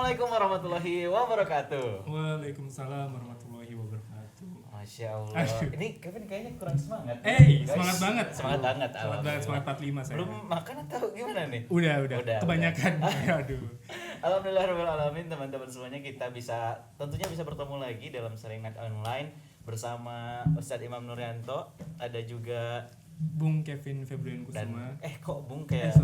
Assalamualaikum warahmatullahi wabarakatuh. Waalaikumsalam warahmatullahi wabarakatuh. Masya Allah. Ini Kevin kayaknya kurang semangat. Guys. Semangat Semangat banget. semangat 45 saya. Belum makan atau gimana nih? Udah. Kebanyakan. Aduh. Alhamdulillahirobbilalamin, teman-teman semuanya, kita tentunya bisa bertemu lagi dalam Serengat Online bersama Ustadz Imam Nuryanto. Ada juga Bung Kevin Febrian dan Kusuma. kok Bung kayak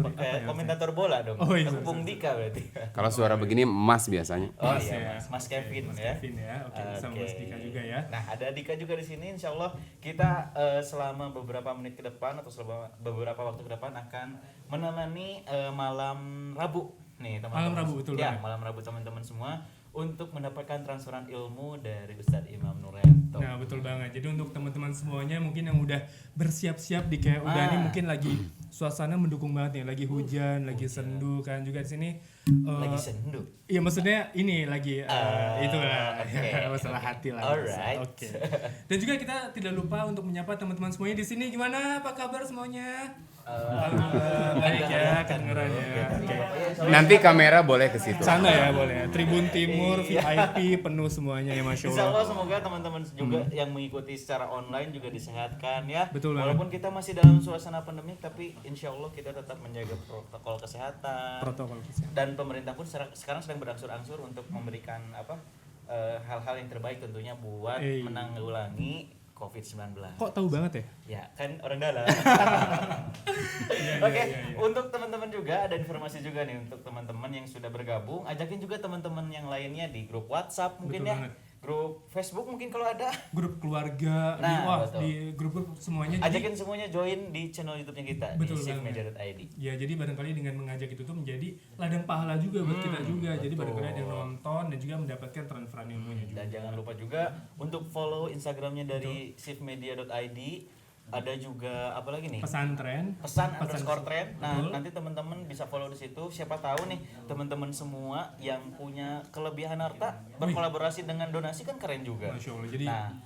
komentator bola dong. Oh, iya, Aku Bung Dika berarti. Kalau suara begini emas biasanya. Oh Mas iya, ya. Mas Kevin Mas ya. Kevin ya. Oke, sama Mas Dika juga ya. Nah, ada Dika juga di sini. Insya Allah kita selama beberapa menit ke depan atau selama beberapa waktu ke depan akan menemani malam Rabu nih teman-teman. Malam Rabu, betul ya, banget. malam Rabu teman-teman semua untuk mendapatkan transferan ilmu dari Ustadz Imam Nuryanto. Nah, betul banget. Jadi untuk teman-teman semuanya mungkin yang udah bersiap-siap di kayak udah nih mungkin lagi suasana mendukung banget nih, lagi hujan, lagi sendu kan juga di sini. Lagi sendu. Iya, maksudnya ini lagi itulah okay. masalah hati lah. Alright. Oke. Dan juga kita tidak lupa untuk menyapa teman-teman semuanya di sini. Gimana? Apa kabar semuanya? Alhamdulillah baik ya kedengarannya. Nanti kamera boleh ke situ. Sana ya boleh. Tribun Timur VIP penuh semuanya ya, Masya Insya Allah. Allah semoga teman-teman juga yang mengikuti secara online juga disehatkan ya. Betul banget. Walaupun kita masih dalam suasana pandemi, tapi insya Allah kita tetap menjaga protokol kesehatan. Protokol kesehatan. Dan pemerintah pun sekarang sedang berangsur-angsur untuk memberikan hal-hal yang terbaik tentunya buat menanggulangi COVID-19. Kok tahu banget ya? Ya kan orang dalam. Oke, untuk teman-teman juga ada informasi juga nih untuk teman-teman yang sudah bergabung, ajakin juga teman-teman yang lainnya di grup WhatsApp mungkin. Betul ya. banget. Grup Facebook mungkin kalau ada. Grup keluarga, Nah, di grup-grup semuanya. Ajakin semuanya join di channel YouTube-nya kita. Betul di shiftmedia.id. Ya, jadi barangkali dengan mengajak itu tuh menjadi ladang pahala juga buat kita juga. Jadi barangkali ada yang nonton dan juga mendapatkan transferan ilmunya juga. Dan jangan lupa juga untuk follow Instagramnya dari shiftmedia.id. Ada juga apa lagi nih? Pesan _trend. Nah, Betul. nanti teman-teman bisa follow di situ. Siapa tahu nih teman-teman semua yang punya kelebihan harta berkolaborasi dengan donasi kan keren juga. Masya Allah. Jadi Nah,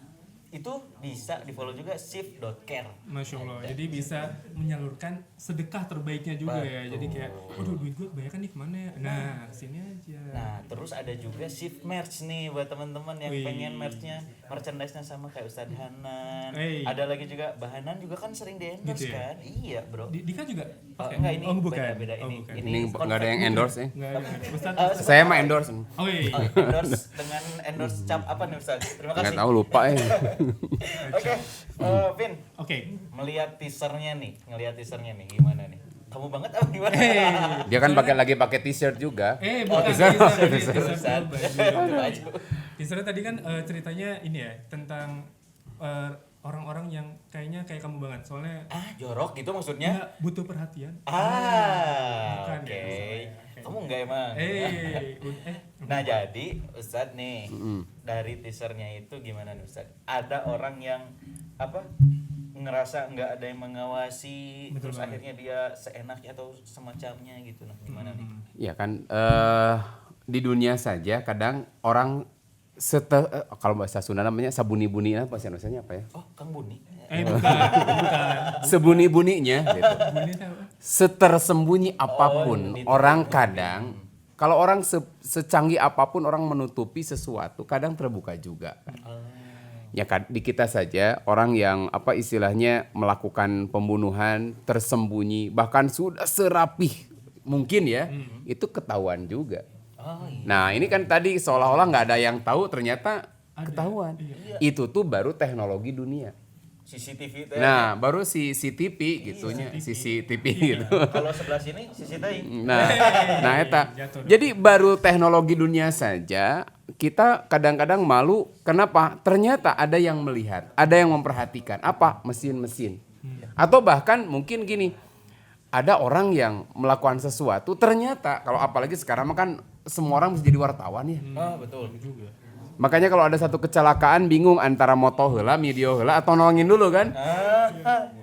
itu bisa di-follow juga shift.care. Masya Allah, jadi bisa menyalurkan sedekah terbaiknya juga ya. Jadi kayak, waduh duit gue kebanyakan nih kemana ya? Nah, sini aja. Nah, terus ada juga shift merch nih buat teman-teman yang pengen merchandise-nya sama kayak Ustadz Hanan. Ada lagi juga Bahanan juga kan sering di-endorse Gitu ya? kan? Iya, Bro. Dika juga? Enggak, ini bukan. beda Bukan. Ini nggak ada yang endorse ya. Enggak ada. Ustaz, Saya mah endorse. oh iya. endorse dengan endorse cap apa nih Ustadz? Terima Nggak kasih. tahu lupa ya. Oke, Vin. Oke. Ngelihat teasernya nih gimana nih? Kamu banget apa gimana? Dia kan lagi pakai t-shirt juga. Bukan teaser. Baju. Teasernya tadi kan ceritanya ini ya tentang orang-orang yang kayaknya kayak kamu banget. Soalnya Jorok gitu maksudnya? nggak butuh perhatian. Bukan, Bukan oke. ya, Kamu enggak emang? Nah, jadi Ustadz nih, dari teasernya itu gimana nih Ustadz? Ada orang yang ngerasa nggak ada yang mengawasi, terus akhirnya dia seenaknya atau semacamnya gitu. Nah, gimana nih? Ya kan di dunia saja kadang orang kalau bahasa Sunda namanya sabuni-buni apa sih bahasanya apa ya? Oh, Kang Buni. Bukan. Sebuni-buninya gitu. Bunyi tahu. Setersembunyi apapun orang kadang kalau orang secanggih apapun orang menutupi sesuatu kadang terbuka juga kan. Ya kan di kita saja orang yang istilahnya melakukan pembunuhan tersembunyi bahkan sudah serapih mungkin ya itu ketahuan juga. Nah ini kan tadi seolah-olah nggak ada yang tahu ternyata ketahuan. Itu tuh baru teknologi dunia. CCTV itu. Nah baru CCTV gitunya CCTV gitu. Kalau sebelah sini CCTV. Nah eta. Jadi baru teknologi dunia saja kita kadang-kadang malu. Kenapa? Ternyata ada yang melihat, ada yang memperhatikan. Apa? Mesin-mesin. Atau bahkan mungkin gini, ada orang yang melakukan sesuatu. Ternyata kalau apalagi sekarang kan semua orang bisa jadi wartawan ya. Betul juga. Makanya kalau ada satu kecelakaan bingung antara moto heula, video heula atau nolongin dulu kan.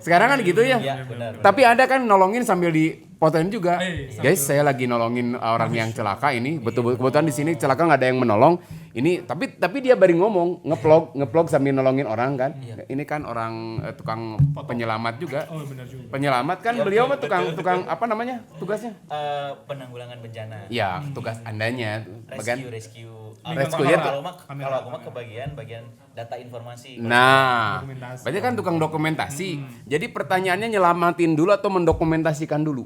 Sekarang kan gitu ya. Iya, benar. Tapi ada kan nolongin sambil fotoin juga. Guys, saya lagi nolongin orang yang celaka ini. Betul kebetulan di sini celaka nggak ada yang menolong. Ini tapi dia baru ngomong ngeplog sambil nolongin orang kan. Ini kan orang tukang penyelamat juga. Oh benar juga. Penyelamat kan beliau mah tukang apa namanya tugasnya? Penanggulangan bencana. Ya, tugas andanya Rescue. Rescue-nya tuh. Kalau aku mah bagian data informasi. Nah, Dokumentasi. berarti kan tukang dokumentasi. Jadi pertanyaannya nyelamatin dulu atau mendokumentasikan dulu?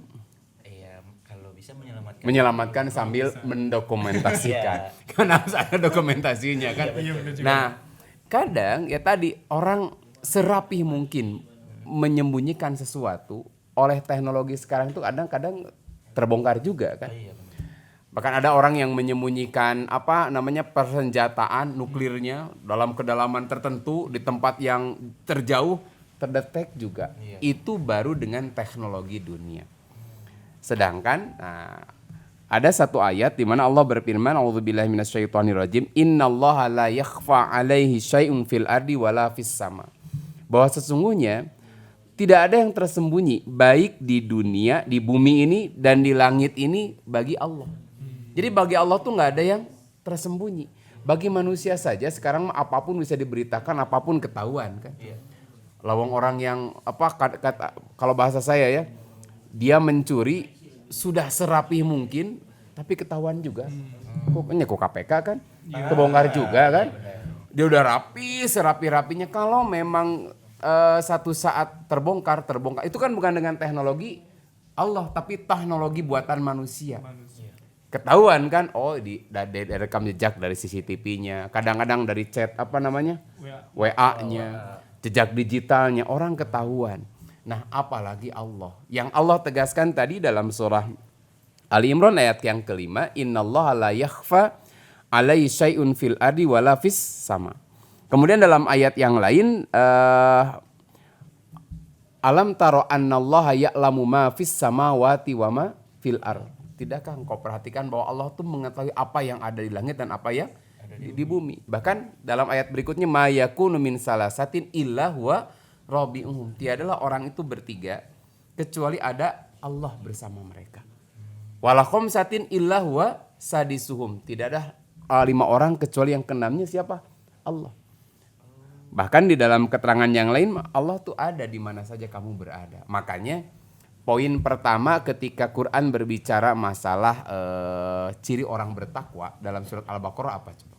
Iya, kalau bisa menyelamatkan. Menyelamatkan sambil mendokumentasikan. Karena harus ada dokumentasinya kan. Iya, benar juga. Nah, kadang ya tadi orang serapih mungkin menyembunyikan sesuatu oleh teknologi sekarang itu kadang-kadang terbongkar juga kan. Iya, benar. Bahkan ada orang yang menyembunyikan persenjataan nuklirnya dalam kedalaman tertentu di tempat yang terjauh terdetek juga. Iya. Itu baru dengan teknologi dunia. Sedangkan ada satu ayat di mana Allah berfirman, "A'udzubillahi minasyaitonirrajim, innallaha la yakhfa 'alaihi syai'un fil ardi wala fis sama." Bahwa sesungguhnya tidak ada yang tersembunyi baik di dunia, di bumi ini dan di langit ini bagi Allah. Jadi bagi Allah tuh nggak ada yang tersembunyi. Bagi manusia saja sekarang apapun bisa diberitakan, apapun ketahuan kan. Iya. Lawang orang yang kalau bahasa saya ya, dia mencuri sudah serapi mungkin, tapi ketahuan juga. Kok KPK kan, kebongkar juga kan. Dia udah rapi, serapi-rapinya. Kalau memang satu saat terbongkar, itu kan bukan dengan teknologi Allah, tapi teknologi buatan manusia. Ketahuan kan, dari rekam jejak dari CCTV-nya, kadang-kadang dari chat WA-nya, jejak digitalnya, orang ketahuan. Nah, apalagi Allah. Yang Allah tegaskan tadi dalam surah Ali Imran ayat yang kelima, innallaha la yakhfa 'alaihi syai'un fil ardi wala fis sama. Kemudian dalam ayat yang lain, alam taro annallaha ya'lamu ma fis samawati wa ma fil ard. Tidakkah engkau perhatikan bahwa Allah tuh mengetahui apa yang ada di langit dan apa yang di bumi. Bahkan dalam ayat berikutnya, ma yakunu min salasatin illa huwa rabi'uhum. Tiadalah orang itu bertiga kecuali ada Allah bersama mereka. Wala khamsatin illa huwa sadisuhum. Tidak ada 5 orang kecuali yang keenamnya siapa? Allah. Bahkan di dalam keterangan yang lain Allah tuh ada di mana saja kamu berada. Makanya poin pertama ketika Quran berbicara masalah ciri orang bertakwa dalam surat Al-Baqarah apa coba?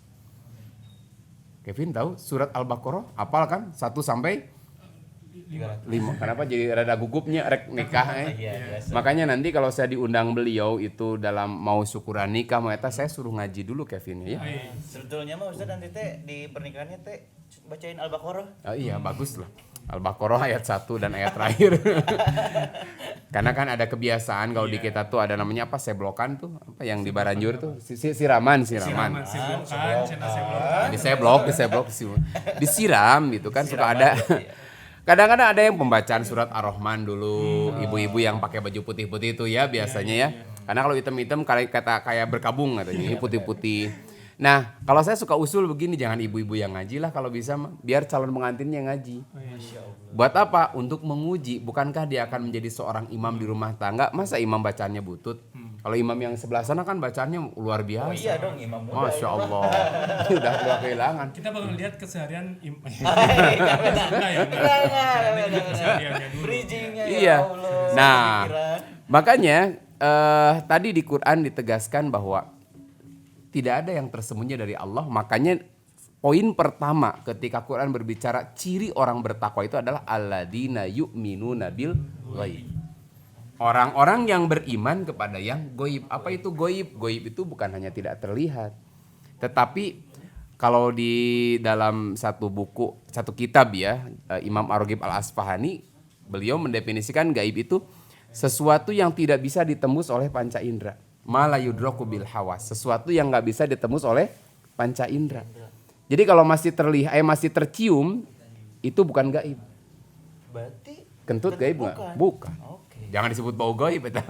Kevin tahu surat Al-Baqarah? Apal kan? 1 sampai 5. Kenapa jadi rada gugupnya rek nikah Makanya nanti kalau saya diundang beliau itu dalam mau syukuran nikah saya suruh ngaji dulu Kevin ya. Sebetulnya mah Ustaz nanti di pernikahannya bacain Al-Baqarah. Oh iya bagus lah. Al-Baqarah ayat 1 dan ayat terakhir. Karena kan ada kebiasaan kalau di kita tuh ada namanya seblokan tuh, yang di Baranjur tuh, siraman. Disiram gitu kan suka ada. Kadang-kadang ada yang pembacaan surat Ar-Rahman dulu, ibu-ibu yang pakai baju putih-putih itu ya biasanya ya. Karena kalau hitam-hitam kayak berkabung katanya, ini putih-putih. Nah, kalau saya suka usul begini, jangan ibu-ibu yang ngaji lah kalau bisa, biar calon pengantinnya ngaji. Buat apa? Untuk menguji, bukankah dia akan menjadi seorang imam di rumah tangga? Masa imam bacaannya butut? Kalau imam yang sebelah sana kan bacaannya luar biasa. Oh iya dong, imam muda. Masya Allah, udah kehilangan. Kita bakal lihat keseharian Bridgingnya Iya. Allah. Nah, Pikiran. makanya tadi di Quran ditegaskan bahwa tidak ada yang tersembunyi dari Allah. Makanya poin pertama ketika Quran berbicara ciri orang bertakwa itu adalah alladzina yu'minuna bil ghaib. Orang-orang yang beriman kepada yang goib. Apa itu goib? Goib itu bukan hanya tidak terlihat. Tetapi kalau di dalam satu kitab ya, Imam Ar-Raghib Al-Asfahani, beliau mendefinisikan gaib itu sesuatu yang tidak bisa ditembus oleh panca indera. Ma la yudraku bil hawas. Sesuatu yang nggak bisa ditembus oleh panca indera. Jadi kalau masih terlihat, masih tercium, itu bukan gaib. Berarti Kentut gaib nggak? Bukan. Oke. Jangan disebut bau gaib ya.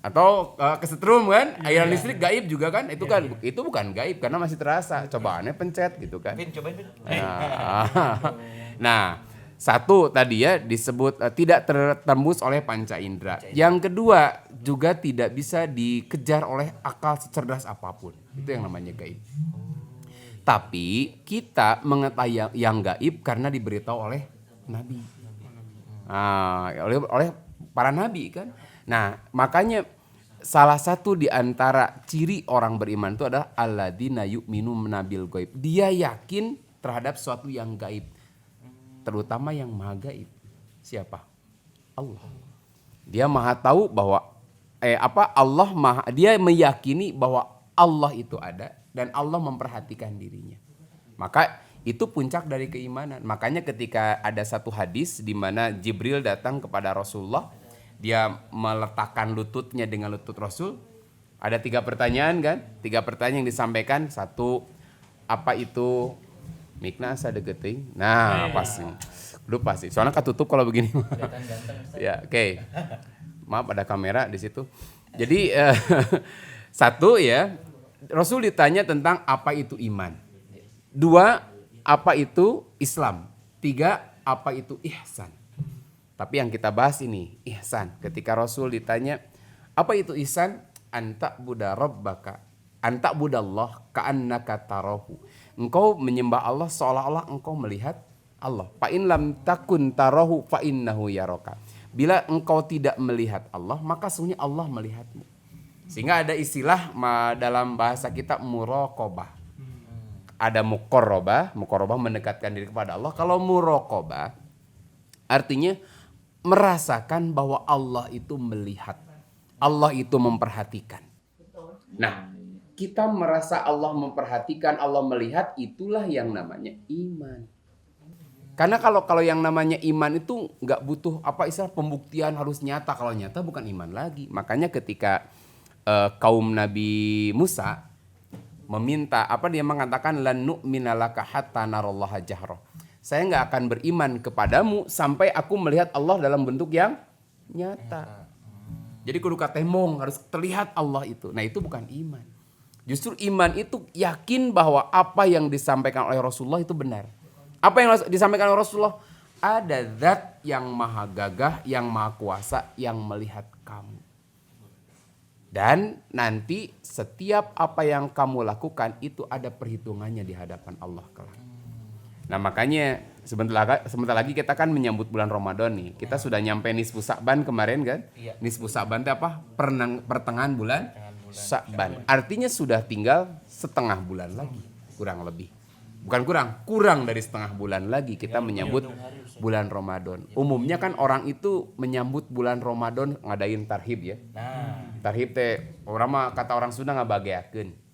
Atau kesetrum kan, aliran listrik gaib juga kan? Itu kan itu bukan gaib karena masih terasa. Cobaannya pencet gitu kan. Vin, cobain Vin. Nah, Satu tadi ya disebut tidak tertembus oleh panca indera. Yang kedua juga tidak bisa dikejar oleh akal secerdas apapun. Itu yang namanya gaib. Tapi kita mengetahui yang gaib karena diberitahu oleh nabi. Nah, oleh para nabi kan. Nah, makanya salah satu di antara ciri orang beriman itu adalah alladzina yu'minu bil gaib. Dia yakin terhadap sesuatu yang gaib. Terutama yang maha gaib. Siapa? Allah. Dia maha tahu bahwa dia meyakini bahwa Allah itu ada dan Allah memperhatikan dirinya. Maka itu puncak dari keimanan. Makanya ketika ada satu hadis di mana Jibril datang kepada Rasulullah, dia meletakkan lututnya dengan lutut Rasul. Ada 3 pertanyaan kan? 3 pertanyaan yang disampaikan. 1, apa itu mikna asa degeting? Nah, pasti. Udah pasti. Soalnya ketutup kalau begini. Ya, oke. Maaf ada kamera di situ. Jadi 1 ya, Rasul ditanya tentang apa itu iman. 2, apa itu Islam. 3, apa itu ihsan. Tapi yang kita bahas ini ihsan. Ketika Rasul ditanya, apa itu ihsan? Anta buda rabbaka, anta budallah ka'annaka tarahu. Engkau menyembah Allah seolah-olah engkau melihat Allah. Fa in lam takun tarahu fa innahu yaraka. Bila engkau tidak melihat Allah, maka sesungguhnya Allah melihatmu. Sehingga ada istilah dalam bahasa kita muraqabah. Ada muqarrabah mendekatkan diri kepada Allah. Kalau muraqabah artinya merasakan bahwa Allah itu melihat. Allah itu memperhatikan. Nah, kita merasa Allah memperhatikan, Allah melihat, itulah yang namanya iman. Karena kalau yang namanya iman itu nggak butuh pembuktian harus nyata. Kalau nyata bukan iman lagi. Makanya ketika kaum Nabi Musa meminta, dia mengatakan lan nu'mina laka hatta narallaha jahra. Saya nggak akan beriman kepadamu sampai aku melihat Allah dalam bentuk yang nyata. Jadi kudu katemong, harus terlihat Allah itu. Nah, itu bukan iman. Justru iman itu yakin bahwa apa yang disampaikan oleh Rasulullah itu benar. Apa yang disampaikan oleh Rasulullah? Ada zat yang maha gagah, yang maha kuasa, yang melihat kamu. Dan nanti setiap apa yang kamu lakukan itu ada perhitungannya di hadapan Allah kelak. Nah, makanya sebentar lagi kita kan menyambut bulan Ramadan nih. Kita sudah nyampe nisfu Sa'ban kemarin kan? Iya. Nisfu Sa'ban itu apa? Pertengahan bulan Sa'ban. Artinya sudah tinggal setengah bulan lagi, kurang lebih. Bukan kurang dari setengah bulan lagi kita menyambut bulan Ramadan. Umumnya kan orang itu menyambut bulan Ramadan ngadain tarhib ya. Tarhib teh kata orang Sunda ngabageakeun.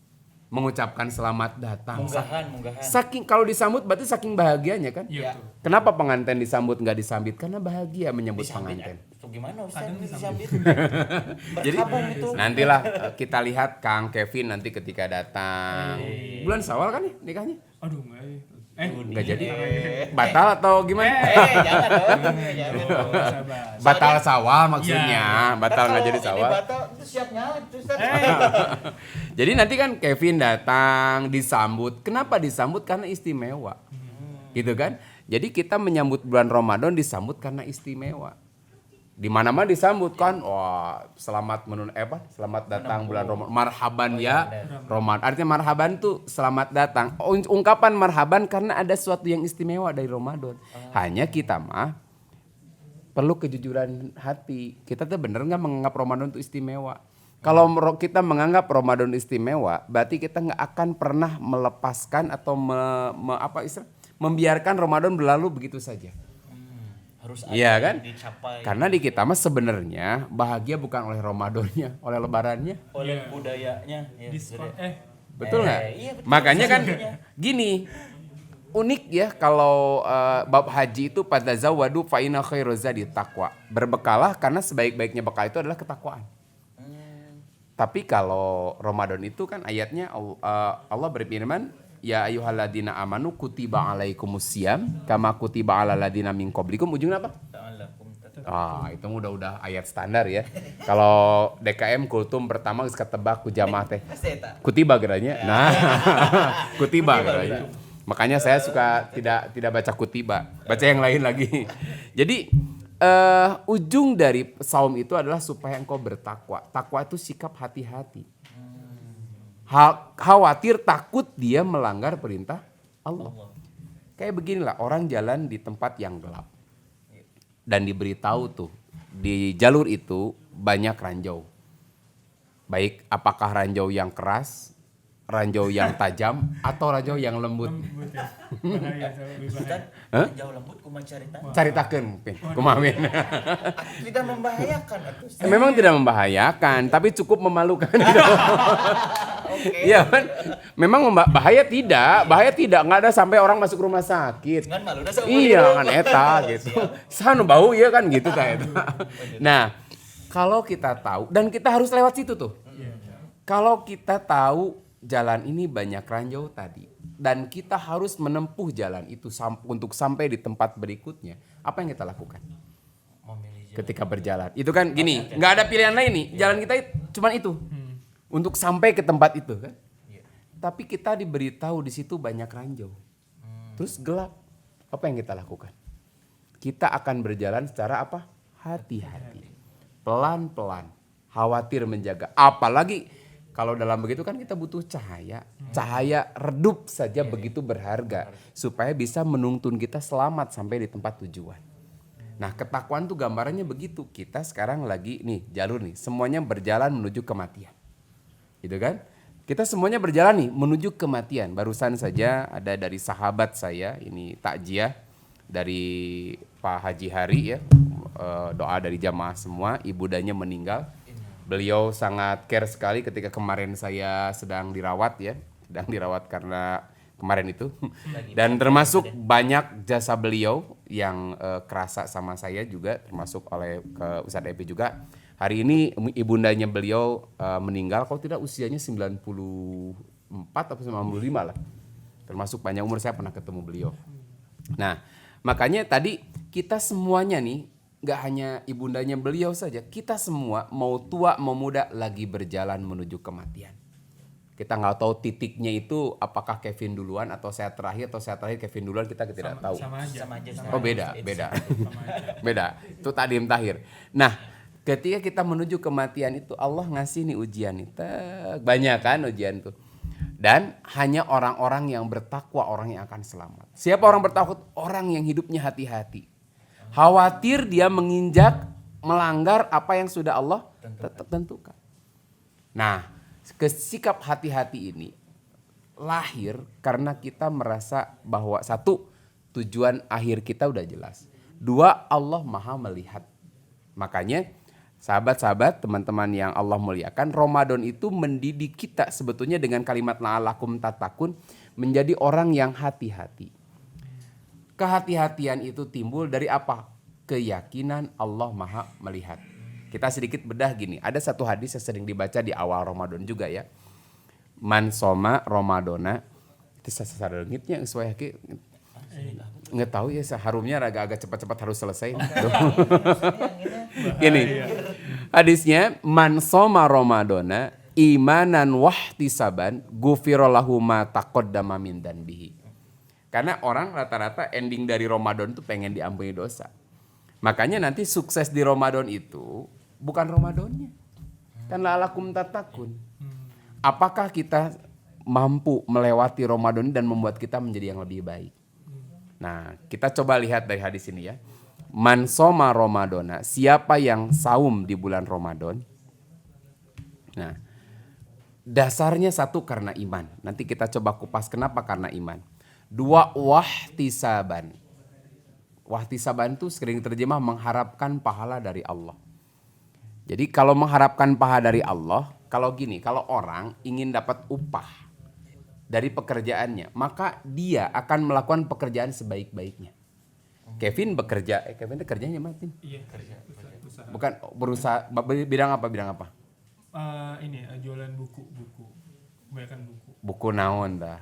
Mengucapkan selamat datang. Munggahan. Saking kalau disambut berarti saking bahagianya kan? Iya. Kenapa pengantin disambut nggak disambit? Karena bahagia menyambut pengantin. Gimana Ustaz disambit? Jadi nantilah kita lihat Kang Kevin nanti ketika datang. Bulan Syawal kan nih nikahnya? Aduh Nggak jadi. Batal atau gimana? Jangan dong. Batal Syawal maksudnya. Batal nggak jadi Syawal. Batal itu siapnya Ustaz. Jadi nanti kan Kevin datang disambut. Kenapa disambut? Karena istimewa. Gitu kan? Jadi kita menyambut bulan Ramadan disambut karena istimewa. Di mana-mana disambut kan, wah selamat datang bulan Ramadan, marhaban ya Ramadan. Artinya marhaban tuh selamat datang. Ungkapan marhaban karena ada sesuatu yang istimewa dari Ramadan. Hanya kita mah perlu kejujuran hati. Kita tuh bener nggak menganggap Ramadan itu istimewa? Kalau kita menganggap Ramadan istimewa, berarti kita nggak akan pernah melepaskan atau membiarkan Ramadan berlalu begitu saja. Harus iya kan? Dicapai. Karena di kita mah sebenarnya bahagia bukan oleh Ramadannya, oleh lebarannya, oleh budayanya. betul nggak? Iya, betul. Makanya kan gini, unik ya kalau bab haji itu fatazawwadu fa inna khairaz zadi taqwa. Berbekalah karena sebaik-baiknya bekal itu adalah ketakwaan. Tapi kalau Ramadan itu kan ayatnya Allah berfirman, ya ayyuhalladzina amanu kutiba alaikumusiyam kama kutiba alal ladzina min qablikum. Ujungnya apa? Itu udah ayat standar ya. Kalau DKM kultum pertama geus ketebak ku jamaah teh. Kutiba geranya. Nah, kutiba geranya. Makanya saya suka tidak baca kutiba, baca yang lain lagi. Jadi ujung dari saum itu adalah supaya engkau bertakwa. Takwa itu sikap hati-hati. Khawatir, takut dia melanggar perintah Allah. Kayak beginilah, orang jalan di tempat yang gelap. Dan diberitahu tuh, di jalur itu banyak ranjau. Baik apakah ranjau yang keras, ranjau yang tajam, atau ranjau yang lembut. Lembut ya. Bahaya, lebih bahaya. Ustaz, jauh lembut kumang carita. Caritakeun, kumaha. Tidak membahayakan atuh. Memang tidak membahayakan, tapi cukup memalukan. Iya kan? Memang bahaya tidak, nggak ada sampai orang masuk rumah sakit. Ngan malu da seumur Iya hidup. kan eta gitu. Sanu bau ya kan gitu ta eta. Nah, kalau kita tahu dan kita harus lewat situ tuh. Kalau kita tahu jalan ini banyak ranjau tadi dan kita harus menempuh jalan itu untuk sampai di tempat berikutnya, apa yang kita lakukan? Memilih jalan. Ketika berjalan. Itu kan gini, nggak ada pilihan lain nih. Jalan kita cuma itu. Untuk sampai ke tempat itu kan. Iya. Tapi kita diberitahu di situ banyak ranjau. Terus gelap. Apa yang kita lakukan? Kita akan berjalan secara apa? Hati-hati. Pelan-pelan. Khawatir menjaga. Apalagi kalau dalam begitu kan kita butuh cahaya. Cahaya redup saja begitu berharga. Supaya bisa menuntun kita selamat sampai di tempat tujuan. Nah, ketakwaan tuh gambarannya begitu. Kita sekarang lagi nih jalur nih. Semuanya berjalan menuju kematian. Gitu kan? Kita semuanya berjalan nih menuju kematian. Barusan saja ada dari sahabat saya, ini takjiah dari Pak Haji Hari ya. Doa dari jamaah semua, ibundanya meninggal. Beliau sangat care sekali ketika kemarin saya sedang dirawat ya. Sedang dirawat karena kemarin itu. Dan termasuk banyak jasa beliau yang kerasa sama saya juga, termasuk oleh ke Ustadz Epi juga. Hari ini ibundanya beliau meninggal, kalau tidak usianya 94 atau 95 lah. Termasuk panjang umur, saya pernah ketemu beliau. Nah, makanya tadi kita semuanya nih, gak hanya ibundanya beliau saja, kita semua mau tua mau muda lagi berjalan menuju kematian. Kita nggak tahu titiknya itu apakah Kevin duluan atau saya terakhir Kevin duluan, kita tidak tahu. Sama aja. Oh beda. Sama aja. Beda. Itu tadim tahir. Nah, ketika kita menuju kematian itu Allah ngasih nih ujian nih. Banyak kan ujian tuh. Dan hanya orang-orang yang bertakwa orang yang akan selamat. Siapa orang bertakwa? Orang yang hidupnya hati-hati. Khawatir dia menginjak, melanggar apa yang sudah Allah tentukan. Nah, sikap hati-hati ini lahir karena kita merasa bahwa satu, tujuan akhir kita udah jelas. Dua, Allah Maha melihat. Makanya sahabat-sahabat, teman-teman yang Allah muliakan, Ramadan itu mendidik kita sebetulnya dengan kalimat la'alakum tatakun menjadi orang yang hati-hati. Kehati-hatian itu timbul dari apa? Keyakinan Allah Maha melihat. Kita sedikit bedah gini, ada satu hadis yang sering dibaca di awal Ramadan juga ya. Man soma Ramadana, itu sasadengitnya sesuai haki. Nggak tahu ya, harumnya agak-agak cepat-cepat harus selesai. Ini hadisnya, man soma Ramadana imanan wahtisaban ghufirallahu ma taqaddama min danbihi. Karena orang rata-rata ending dari Ramadan itu pengen diampuni dosa. Makanya nanti sukses di Ramadan itu bukan Ramadannya. Kan la'alakum tatakun. Apakah kita mampu melewati Ramadan dan membuat kita menjadi yang lebih baik? Nah, kita coba lihat dari hadis ini ya. Man soma Ramadana, siapa yang saum di bulan Ramadan? Nah, dasarnya satu karena iman. Nanti kita coba kupas kenapa karena iman. Dua, wahtisaban. Wahtisaban itu sering terjemah mengharapkan pahala dari Allah. Jadi kalau mengharapkan pahala dari Allah, kalau gini, kalau orang ingin dapat upah dari pekerjaannya, maka dia akan melakukan pekerjaan sebaik-baiknya. Kevin bekerja, Kevin itu kerjanya apa? Iya, usaha. Bukan berusaha, bidang apa? Jualan buku. Kebanyakan buku. Buku naon dah.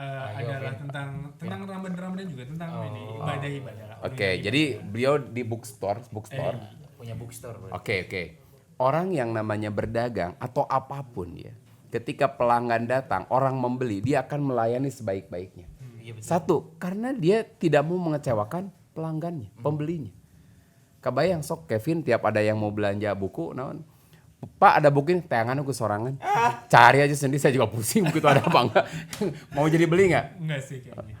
Adalah tentang Ramadan juga, tentang ibadah. Oke, jadi beliau di bookstore. Punya bookstore. Oke. Orang yang namanya berdagang atau apapun ya, ketika pelanggan datang, orang membeli, dia akan melayani sebaik-baiknya. Iya, betul. Satu, karena dia tidak mau mengecewakan pelanggannya, pembelinya. Kebayang sok Kevin tiap ada yang mau belanja buku, naon, Pak ada buku ini, tayangan aku sorangan. Cari aja sendiri, saya juga pusing begitu ada apa enggak. Mau jadi beli nggak? Enggak sih kayaknya.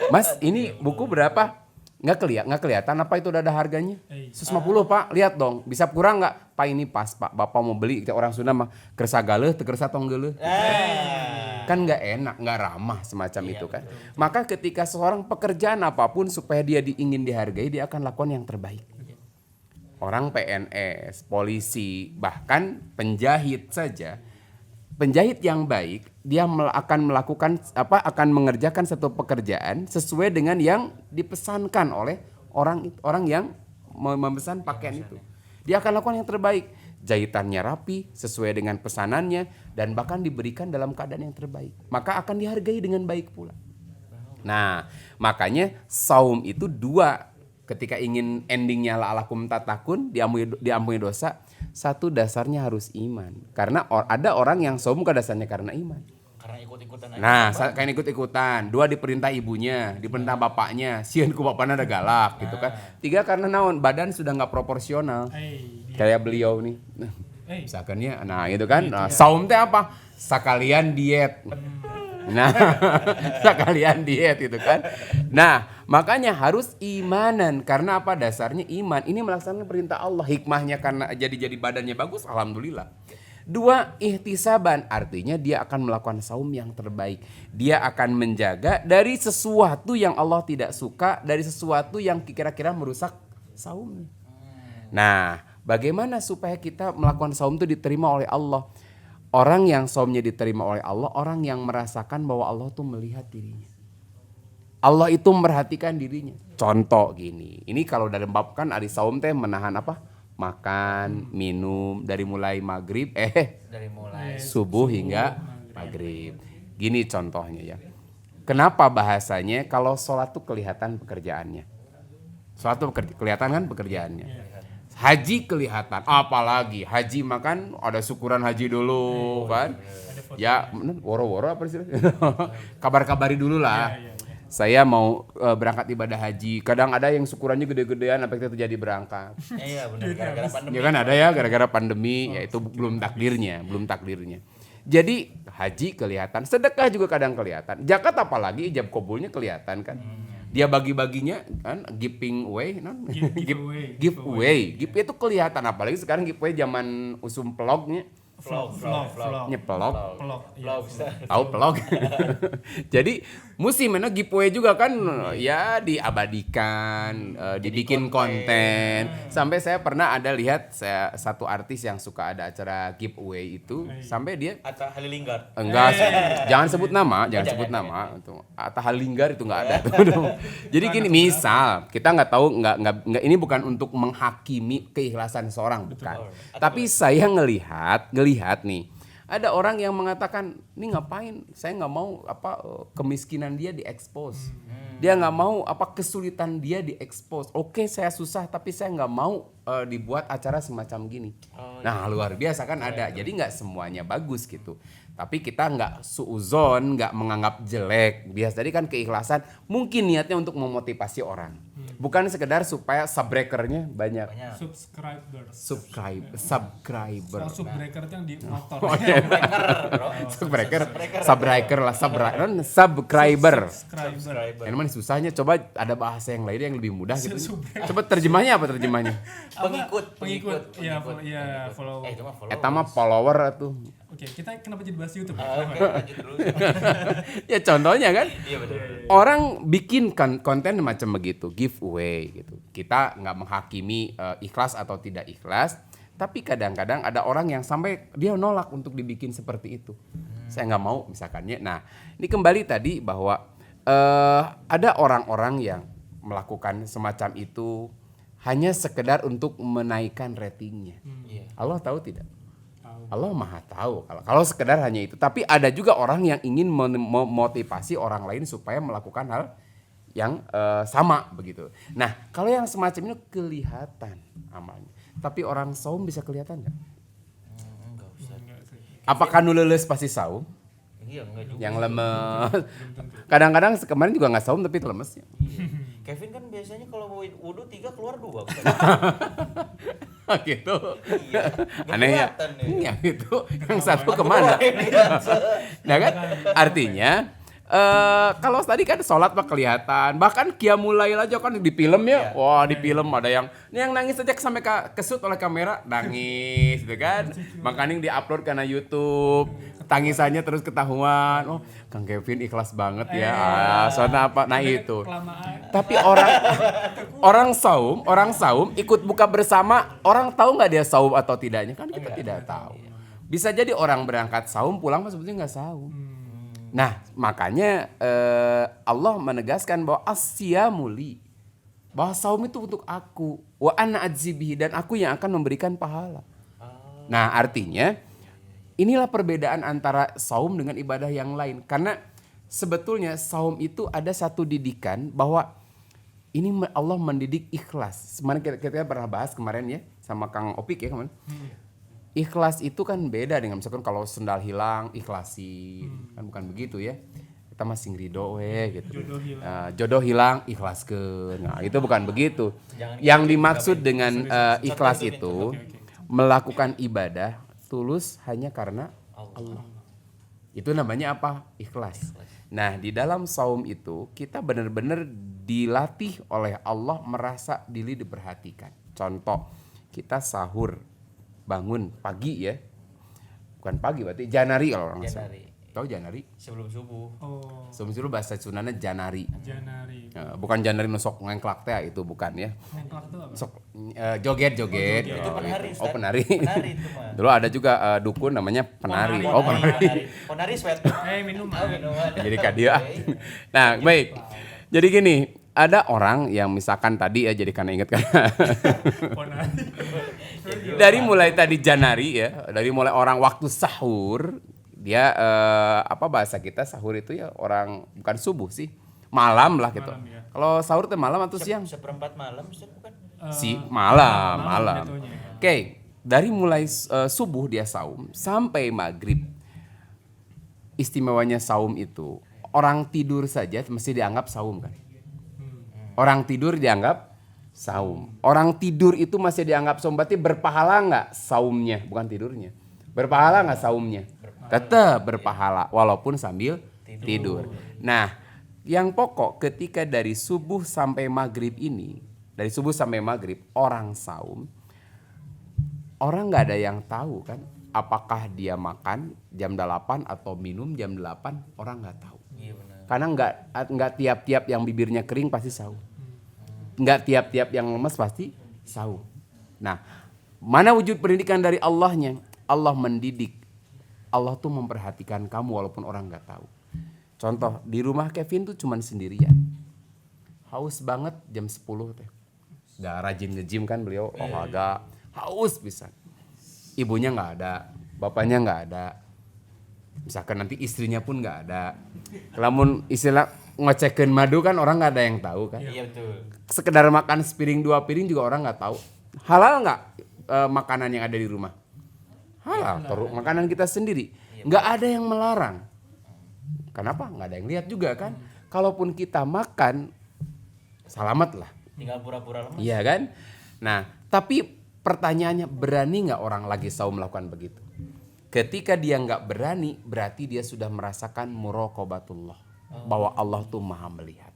Mas, ini buku berapa? Nggak kelihatan apa itu udah ada harganya? 150 Pak, lihat dong. Bisa kurang nggak? Pak ini pas Pak, Bapak mau beli. Orang Sunda mah kersa galeh, kersa tong geuleuh. Kan nggak enak, nggak ramah semacam itu kan. Betul. Maka ketika seorang pekerjaan apapun supaya dia ingin dihargai, dia akan lakukan yang terbaik. Orang PNS, polisi, bahkan penjahit saja. Penjahit yang baik, dia akan mengerjakan satu pekerjaan sesuai dengan yang dipesankan oleh orang yang memesan pakaian itu. Dia akan lakukan yang terbaik. Jahitannya rapi, sesuai dengan pesanannya, dan bahkan diberikan dalam keadaan yang terbaik. Maka akan dihargai dengan baik pula. Nah, makanya saum itu dua. Ketika ingin endingnya la'alakum tatakun, diampuni dosa, satu dasarnya harus iman. Karena ada orang yang saum ke dasarnya karena iman. Karena ikut-ikutan aja. Nah, kayak ikut-ikutan. Dua, diperintah ibunya, diperintah bapaknya. Sieun ku bapakna ada galak gitu kan. Tiga, karena naon, badan sudah nggak proporsional. Kayak beliau nih. Misalkan ya, nah itu kan. Nah, saum teh apa? Sekalian diet. Nah, sekalian diet itu kan. Nah, makanya harus imanan. Karena apa? Dasarnya iman. Ini melaksanakan perintah Allah. Hikmahnya karena jadi badannya bagus, alhamdulillah. Dua, ihtisaban. Artinya dia akan melakukan saum yang terbaik. Dia akan menjaga dari sesuatu yang Allah tidak suka, dari sesuatu yang kira-kira merusak saumnya. Nah, bagaimana supaya kita melakukan saum itu diterima oleh Allah? Orang yang saumnya diterima oleh Allah, orang yang merasakan bahwa Allah tuh melihat dirinya. Allah itu memperhatikan dirinya. Contoh gini, ini kalau dalam bab kan ari saum teh menahan apa? Makan, minum dari mulai maghrib, dari mulai subuh hingga maghrib. Gini contohnya ya. Kenapa bahasanya kalau sholat tuh kelihatan pekerjaannya? Sholat tuh kelihatan kan pekerjaannya. Haji kelihatan, apalagi haji makan ada syukuran haji dulu kan. Ya, woro-woro apa sih? Kabar-kabari dulu lah. Saya mau berangkat ibadah haji. Kadang ada yang syukurannya gede-gedean sampai kita jadi berangkat. Iya benar, gara-gara pandemi. Ya kan ada ya gara-gara pandemi, ya itu belum takdirnya. Jadi haji kelihatan, sedekah juga kadang kelihatan. Zakat apalagi ijab kabulnya kelihatan kan. Dia bagi-baginya kan giveaway itu kelihatan, apalagi sekarang giveaway zaman usum vlognya. Vlog. Tahu vlog. Jadi musimnya giveaway juga kan ya diabadikan, dibikin konten. Sampai saya pernah ada lihat satu artis yang suka ada acara giveaway itu sampai dia Atta Halilintar. enggak, jangan sebut nama. Atta Halilintar itu enggak ada tuh. Jadi gini, misal kita nggak tahu, nggak ini bukan untuk menghakimi keikhlasan seorang, bukan. Tapi saya ngelihat nih, ada orang yang mengatakan, ini ngapain? Saya nggak mau kemiskinan dia diekspos. Dia nggak mau kesulitan dia diekspos. Oke, saya susah, tapi saya nggak mau dibuat acara semacam gini. Nah, luar biasa kan ada. Jadi nggak semuanya bagus gitu. Tapi kita nggak suuzon, nggak menganggap jelek. Biasa tadi kan keikhlasan, mungkin niatnya untuk memotivasi orang. Bukan sekedar supaya subbreakernya banyak. Subscriber. Subscriber itu yang di motor. Subscriber. Subscriber. Emang susahnya, coba ada bahasa yang lain yang lebih mudah gitu. Coba terjemahnya apa terjemahnya? Pengikut. Ya, follow. Itu mah follow. Eta mah follower atuh. Oke, kita kenapa jadi bahas YouTube? Oke, lanjut dulu. Ya contohnya kan. Iya betul. Orang bikin konten macam begitu, giveaway gitu. Kita nggak menghakimi ikhlas atau tidak ikhlas, tapi kadang-kadang ada orang yang sampai dia nolak untuk dibikin seperti itu. Saya nggak mau misalkannya. Nah, ini kembali tadi bahwa ada orang-orang yang melakukan semacam itu hanya sekedar untuk menaikkan ratingnya. Allah tahu tidak? Allah Maha tahu kalau sekedar hanya itu. Tapi ada juga orang yang ingin memotivasi orang lain supaya melakukan hal yang sama begitu. Nah, kalau yang semacam itu kelihatan amalnya. Tapi orang saum bisa kelihatan nggak? Enggak usah. Apakah nu leuleus pasti saum? Ini Iya, enggak juga. yang lemes. Kadang-kadang kemarin juga nggak saum tapi lemesnya. Iya. Kevin kan biasanya kalau mau wudu 3 keluar 2. Gitu. Iya. Aneh ya. Kelihatan nih. Iya gitu. Yang satu kemana? Nah kan artinya kalau tadi kan sholat mah kelihatan, bahkan qiyamul lail aja kan di film ya, Iya. wah di film ada yang nangis aja sampai kesut oleh kamera, nangis gitu kan, makanya di-upload karena YouTube, tangisannya terus ketahuan, oh Kang Kevin ikhlas banget ya, soalnya apa, nah itu. Kelamaan. Tapi orang saum ikut buka bersama, orang tahu nggak dia saum atau tidaknya kan kita tidak tahu. Bisa jadi orang berangkat saum pulang mah sebetulnya nggak saum. Nah, makanya Allah menegaskan bahwa as-siyamuli, bahwa saum itu untuk aku, wa ana adzibihi, dan aku yang akan memberikan pahala. Nah, artinya inilah perbedaan antara saum dengan ibadah yang lain. Karena sebetulnya saum itu ada satu didikan bahwa ini Allah mendidik ikhlas. Kemarin kita pernah bahas kemarin ya sama Kang Opik ya kemarin. Ikhlas itu kan beda dengan misalkan kalau sendal hilang ikhlasin, kan bukan begitu ya. Kita masih ngerido gitu. Jodoh hilang ikhlaskeun. Nah, itu bukan begitu. Yang dimaksud dengan ikhlas itu melakukan ibadah tulus hanya karena Allah. Itu namanya apa? Ikhlas. Nah, di dalam saum itu kita benar-benar dilatih oleh Allah merasa diri diperhatikan. Contoh, kita sahur bangun pagi ya, bukan pagi berarti janari kalau orang Janari. tahu janari Sebelum subuh. Oh, sebelum dulu bahasa Sundana janari. Janari. Bukan janari nusok ngengklak teh itu bukan ya, Ngengklak tuh apa? sok joget Itu penari, oh Ustaz. penari. Penari itu mah. Dulu ada juga dukun namanya penari. Oh penari. Ponari sweat. Minuman. Oh, minuman. Jadi kadia. Nah baik, jadi gini, ada orang yang misalkan tadi ya, jadi karena ingat kan Ponari. dari mulai tadi janari ya, dari mulai orang waktu sahur dia apa bahasa kita sahur itu ya orang bukan subuh sih, malam lah gitu. Malam, ya. Kalau sahur itu malam atau siang? Seperempat malam Ustaz bukan? Malam. jatuhnya. Oke, dari mulai subuh dia saum sampai maghrib. Istimewanya saum itu orang tidur saja mesti dianggap saum kan? Orang tidur dianggap saum. Orang tidur itu masih dianggap saum, berarti berpahala nggak saumnya, bukan tidurnya. Berpahala nggak saumnya? Tetap berpahala walaupun sambil tidur. Nah, yang pokok ketika dari subuh sampai maghrib ini, dari subuh sampai maghrib orang saum, orang nggak ada yang tahu kan, apakah dia makan jam 8 atau minum jam 8, orang nggak tahu. Iya benar. Karena nggak tiap-tiap yang bibirnya kering pasti saum. Nggak tiap-tiap yang lemes pasti saum. Nah, mana wujud pendidikan dari Allahnya? Allah mendidik. Allah tuh memperhatikan kamu walaupun orang nggak tahu. Contoh, di rumah Kevin tuh cuman sendirian. Haus banget jam 10 teh. Udah rajin nge-gym kan beliau, olahraga, haus bisa. Ibunya nggak ada, bapaknya nggak ada. Misalkan nanti istrinya pun nggak ada. Lamun istilah ngecekin madu kan orang nggak ada yang tahu kan. Iya betul. Sekedar makan sepiring 2 piring juga orang nggak tahu. Halal nggak makanan yang ada di rumah? Halal, terus makanan kita sendiri. Nggak ada yang melarang. Kenapa? Nggak ada yang lihat juga kan. Kalaupun kita makan, selamat lah. Tinggal pura-pura lemas. Iya kan? Nah, tapi pertanyaannya, berani nggak orang lagi saum melakukan begitu? Ketika dia nggak berani, berarti dia sudah merasakan muraqabatullah. Bahwa Allah tuh maha melihat.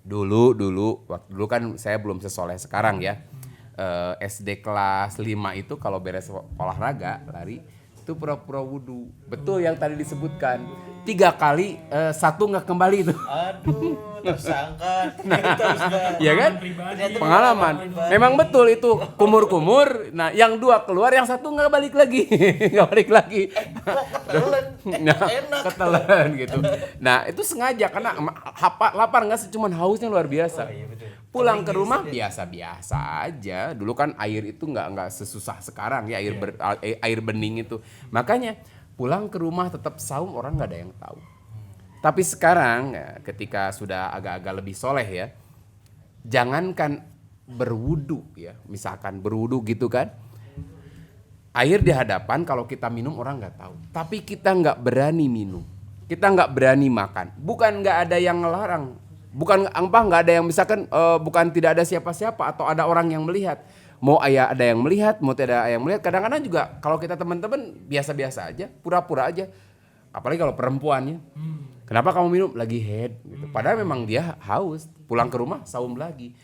Waktu dulu kan saya belum sesoleh sekarang ya. SD kelas 5 itu kalau beres olahraga, lari, itu pura-pura wudu. Betul yang tadi disebutkan. 3 kali, 1 nggak kembali itu. Aduh, tersangka. Ternyata Ustaz. Iya kan? Ternyata Pengalaman. pribadi. Memang betul itu kumur-kumur. Nah, yang 2 keluar, yang 1 nggak balik lagi, nggak balik lagi. Ketelan. Nah, Enak. ketelan gitu. Nah, itu sengaja karena lapar nggak sih, cuman hausnya luar biasa. Iya betul. Pulang ke rumah biasa-biasa aja. Dulu kan air itu nggak sesusah sekarang ya, air bening itu. Makanya pulang ke rumah tetap saum, orang nggak ada yang tahu. Tapi sekarang ya, ketika sudah agak-agak lebih soleh ya, jangankan berwudu ya, misalkan berwudu gitu kan, air di hadapan kalau kita minum orang nggak tahu. Tapi kita nggak berani minum. kita nggak berani makan. Bukan nggak ada yang ngelarang, bukan nggak ada yang misalkan bukan tidak ada siapa-siapa atau ada orang yang melihat. Mau ada yang melihat, mau tidak ada yang melihat. Kadang-kadang juga kalau kita teman-teman biasa-biasa aja, pura-pura aja. Apalagi kalau perempuannya. Kenapa kamu minum? Lagi head. Gitu. Padahal memang dia haus. Pulang ke rumah saum lagi.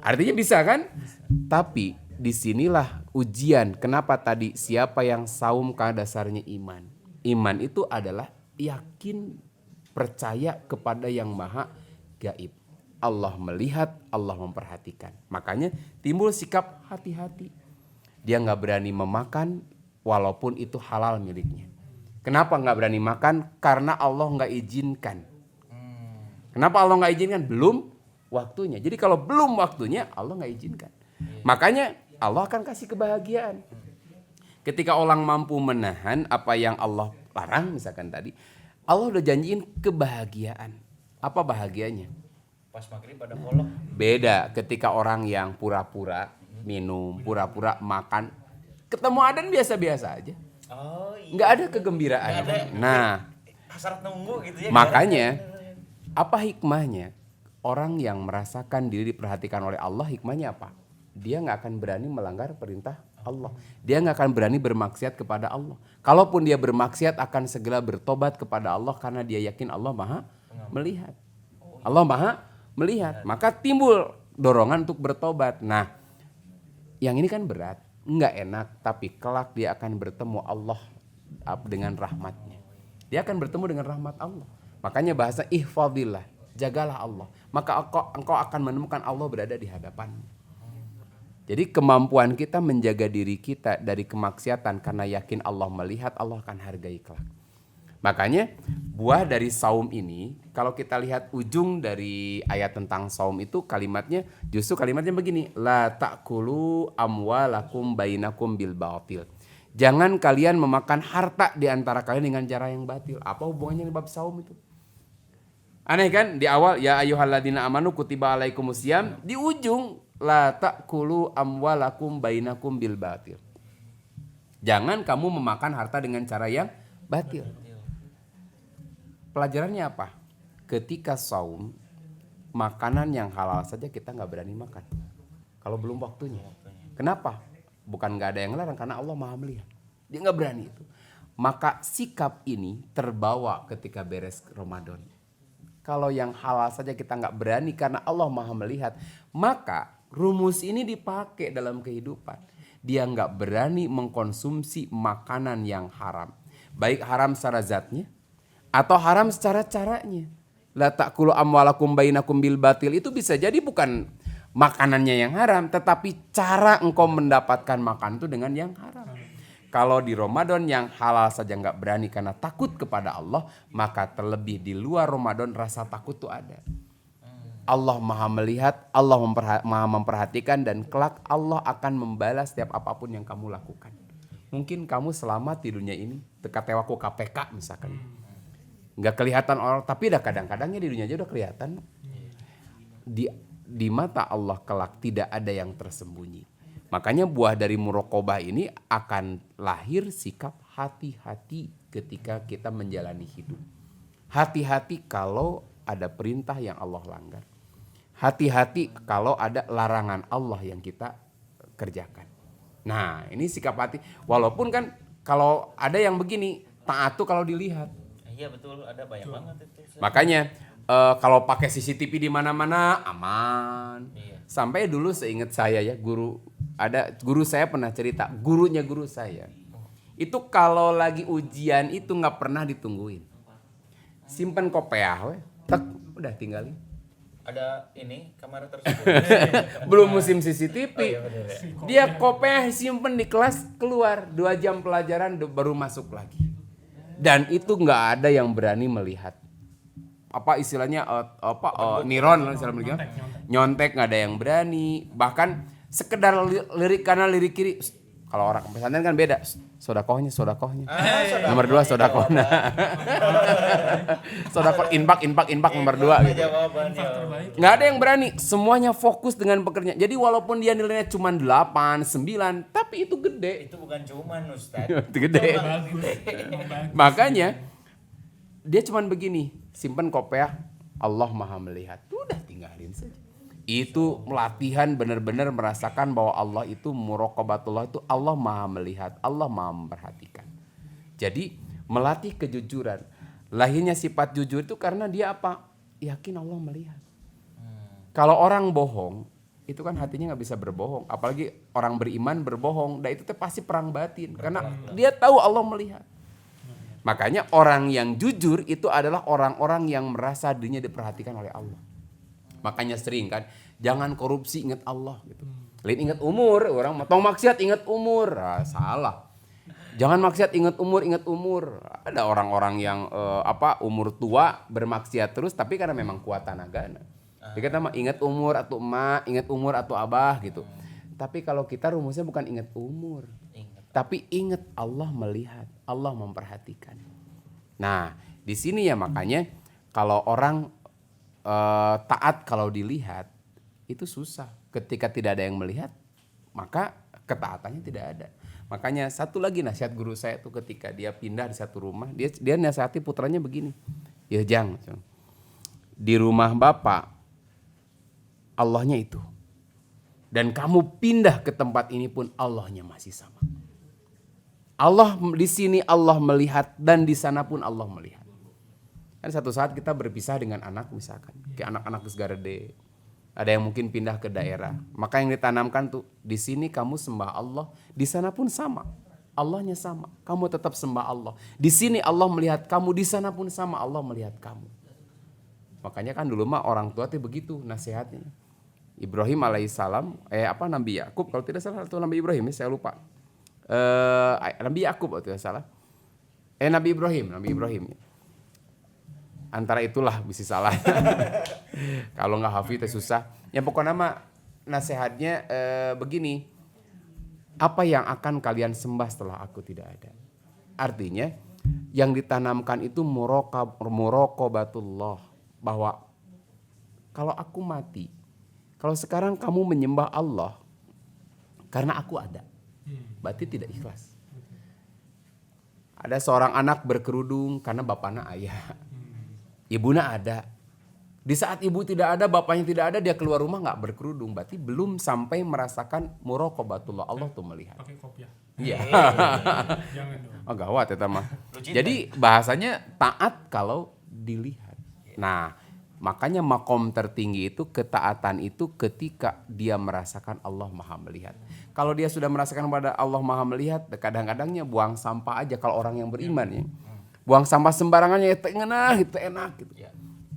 Artinya bisa kan? Tapi disinilah ujian. Kenapa tadi siapa yang saum karena dasarnya iman. Iman itu adalah yakin, percaya kepada yang maha gaib. Allah melihat, Allah memperhatikan. Makanya timbul sikap hati-hati. Dia nggak berani memakan walaupun itu halal miliknya. Kenapa nggak berani makan? Karena Allah nggak izinkan. Kenapa Allah nggak izinkan? Belum waktunya. Jadi kalau belum waktunya, Allah nggak izinkan. Makanya Allah akan kasih kebahagiaan. Ketika orang mampu menahan apa yang Allah larang, misalkan tadi, Allah udah janjiin kebahagiaan. Apa bahagianya? Pas maghrib pada kolok. Beda ketika orang yang pura-pura minum, pura-pura makan, ketemu adan biasa-biasa aja. Oh iya. Nggak ada kegembiraan. Nggak ada. Nah, Hasrat nunggu gitu ya. makanya apa hikmahnya? Orang yang merasakan diri diperhatikan oleh Allah, hikmahnya apa? Dia nggak akan berani melanggar perintah Allah. Dia nggak akan berani bermaksiat kepada Allah. Kalaupun dia bermaksiat akan segera bertobat kepada Allah karena dia yakin Allah maha melihat. Allah maha melihat. Maka timbul dorongan untuk bertobat. Nah, yang ini kan berat, nggak enak, tapi kelak dia akan bertemu Allah dengan rahmatnya. Dia akan bertemu dengan rahmat Allah. Makanya bahasa ihfadillah, jagalah Allah. Maka engkau akan menemukan Allah berada di hadapanmu. Jadi kemampuan kita menjaga diri kita dari kemaksiatan karena yakin Allah melihat, Allah akan hargai kelak. Makanya buah dari saum ini, kalau kita lihat ujung dari ayat tentang saum itu kalimatnya, justru kalimatnya begini, la ta'kulu amwalakum bainakum bil batil. Jangan kalian memakan harta di antara kalian dengan cara yang batil. Apa hubungannya dengan bab saum itu? Aneh kan? Di awal ya ayyuhalladzina amanu kutiba alaikumusiyam, di ujung la ta'kulu amwalakum bainakum bil batil. Jangan kamu memakan harta dengan cara yang batil. Pelajarannya apa? Ketika saum, makanan yang halal saja kita nggak berani makan. Kalau belum waktunya. Kenapa? Bukan nggak ada yang larang, karena Allah maha melihat. Dia nggak berani itu. Maka sikap ini terbawa ketika beres Ramadan. Kalau yang halal saja kita nggak berani karena Allah maha melihat. Maka rumus ini dipakai dalam kehidupan. Dia nggak berani mengkonsumsi makanan yang haram. Baik haram secara zatnya, atau haram secara caranya. La ta'kulu amwalakum bainakum bil batil itu bisa jadi bukan makanannya yang haram, tetapi cara engkau mendapatkan makan itu dengan yang haram. Kalau di Ramadan yang halal saja nggak berani karena takut kepada Allah, maka terlebih di luar Ramadan rasa takut itu ada. Allah maha melihat, Allah maha memperhatikan, dan kelak Allah akan membalas setiap apapun yang kamu lakukan. Mungkin kamu selamat di dunia ini, dekat tewaku KPK misalkan. Nggak kelihatan orang, tapi dah kadang-kadangnya di dunia aja udah kelihatan. Di mata Allah kelak tidak ada yang tersembunyi. Makanya buah dari muraqabah ini akan lahir sikap hati-hati ketika kita menjalani hidup. Hati-hati kalau ada perintah yang Allah langgar. Hati-hati kalau ada larangan Allah yang kita kerjakan. Nah, ini sikap hati. Walaupun kan kalau ada yang begini, taat tuh kalau dilihat. Iya betul, ada banyak banget itu. Makanya kalau pakai CCTV di mana-mana aman. Iya. Sampai dulu seingat saya ya, guru saya pernah cerita, gurunya guru saya. Itu kalau lagi ujian itu nggak pernah ditungguin. Simpen kopiah we, tek udah tinggalin. Ada ini kamera tersebut. Belum musim CCTV. Oh, iya bener, ya. Dia kopiah simpen di kelas, keluar 2 jam pelajaran baru masuk lagi. Dan itu nggak ada yang berani melihat. Apa istilahnya niron lah istilahnya. Nyontek nggak ada yang berani. Bahkan sekedar lirik kanan lirik kiri. Kalau orang pesantren kan beda. Sodakohnya. Nomor 2 sodakoh. Sodakoh infak nomor 2 gitu. Jawabannya. Nggak ada yang berani. Semuanya fokus dengan pekerjaan. Jadi walaupun dia nilainya cuma 8, 9, tapi itu gede. Itu bukan cuman Ustaz. Itu gede. Bagus. Makanya dia cuman begini, simpen kopiah, Allah Maha melihat. Udah tinggalin saja. Itu latihan benar-benar merasakan bahwa Allah itu muraqabatullah, itu Allah Maha melihat, Allah Maha memperhatikan. Jadi melatih kejujuran. Lahirnya sifat jujur itu karena dia apa? Yakin Allah melihat. Kalau orang bohong, itu kan hatinya nggak bisa berbohong. Apalagi orang beriman berbohong, dan itu pasti perang batin. Karena dia tahu Allah melihat. Makanya orang yang jujur itu adalah orang-orang yang merasa dirinya diperhatikan oleh Allah. Makanya sering kan, jangan korupsi, ingat Allah gitu. Lain ingat umur, orang mau maksiat ingat umur. Salah. Jangan maksiat ingat umur. Ada orang-orang yang umur tua bermaksiat terus tapi karena memang kuat tenaganya. Dia kata mah ingat umur atau emak, ingat umur atau abah gitu. Tapi kalau kita rumusnya bukan ingat umur. Tapi ingat Allah melihat, Allah memperhatikan. Nah, di sini ya makanya kalau orang taat kalau dilihat itu susah. Ketika tidak ada yang melihat, maka ketaatannya tidak ada. Makanya satu lagi nasihat guru saya itu ketika dia pindah di satu rumah, dia nasihati putranya begini. Ya Jang, di rumah Bapak Allahnya itu. Dan kamu pindah ke tempat ini pun Allahnya masih sama. Allah di sini Allah melihat dan di sana pun Allah melihat. Kan satu saat kita berpisah dengan anak misalkan, kayak anak-anak Garde. Ada yang mungkin pindah ke daerah. Maka yang ditanamkan tuh di sini kamu sembah Allah, di sana pun sama. Allahnya sama. Kamu tetap sembah Allah. Di sini Allah melihat kamu, di sana pun sama Allah melihat kamu. Makanya kan dulu mah orang tua tuh begitu nasihatnya. Ibrahim alaihissalam, Nabi Yakub kalau tidak salah, atau Nabi Ibrahim ya, saya lupa. Nabi Yakub kalau tidak salah. Nabi Ibrahim. Antara itulah bisa salah. Kalau nggak hafid itu susah. Ya pokoknya mah nasihatnya begini. Apa yang akan kalian sembah setelah aku tidak ada? Artinya yang ditanamkan itu muraqabatullah, bahwa kalau aku mati, kalau sekarang kamu menyembah Allah karena aku ada, berarti tidak ikhlas. Ada seorang anak berkerudung karena bapaknya ayah. Ibunya ada. Di saat ibu tidak ada, bapaknya tidak ada, dia keluar rumah nggak berkerudung. Berarti belum sampai merasakan muraqabatullah. Allah tuh melihat. Pakai kopiah. Iya. Jangan dong. Oh gawat ya mah. Jadi bahasanya taat kalau dilihat. Nah, makanya makom tertinggi itu ketaatan itu ketika dia merasakan Allah Maha melihat. Kalau dia sudah merasakan pada Allah Maha melihat, kadang-kadangnya buang sampah aja kalau orang yang beriman ya. Buang sampah sembarangannya itu enak gitu.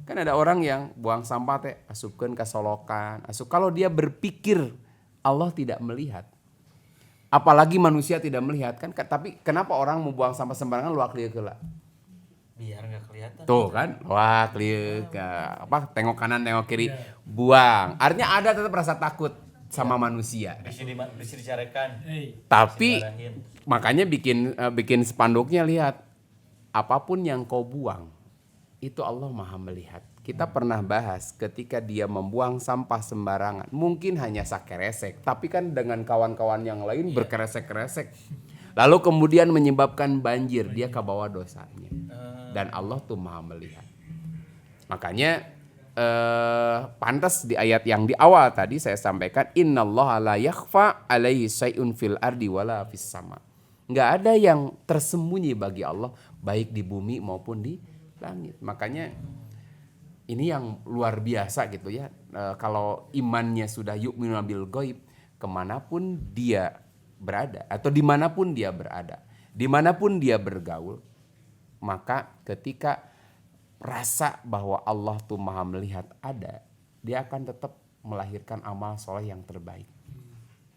Kan ada orang yang buang sampah teh asupkeun ka solokan. Kalau dia berpikir Allah tidak melihat. Apalagi manusia tidak melihat kan, tapi kenapa orang mau buang sampah sembarangan luak lieu heula? Biar nggak kelihatan. Tuh kan, wah lieu tengok kanan tengok kiri, buang. Artinya ada tetap rasa takut sama manusia. Bisa dicarekan. Tapi makanya bikin spanduknya lihat, apapun yang kau buang itu Allah Maha melihat. Kita pernah bahas ketika dia membuang sampah sembarangan, mungkin hanya sakeresek, tapi kan dengan kawan-kawan yang lain berkeresek-keresek. Lalu kemudian menyebabkan banjir, dia kebawa dosanya. Dan Allah tuh Maha melihat. Makanya pantas di ayat yang di awal tadi saya sampaikan, innallaha la yakhfa alaihi syai'un fil ardi wala fis sama. Enggak ada yang tersembunyi bagi Allah baik di bumi maupun di langit. Makanya ini yang luar biasa gitu ya. Kalau imannya sudah yu'minu bil ghaib, kemanapun dia berada atau dimanapun dia berada, dimanapun dia bergaul, maka ketika rasa bahwa Allah tuh Maha melihat ada, dia akan tetap melahirkan amal soleh yang terbaik.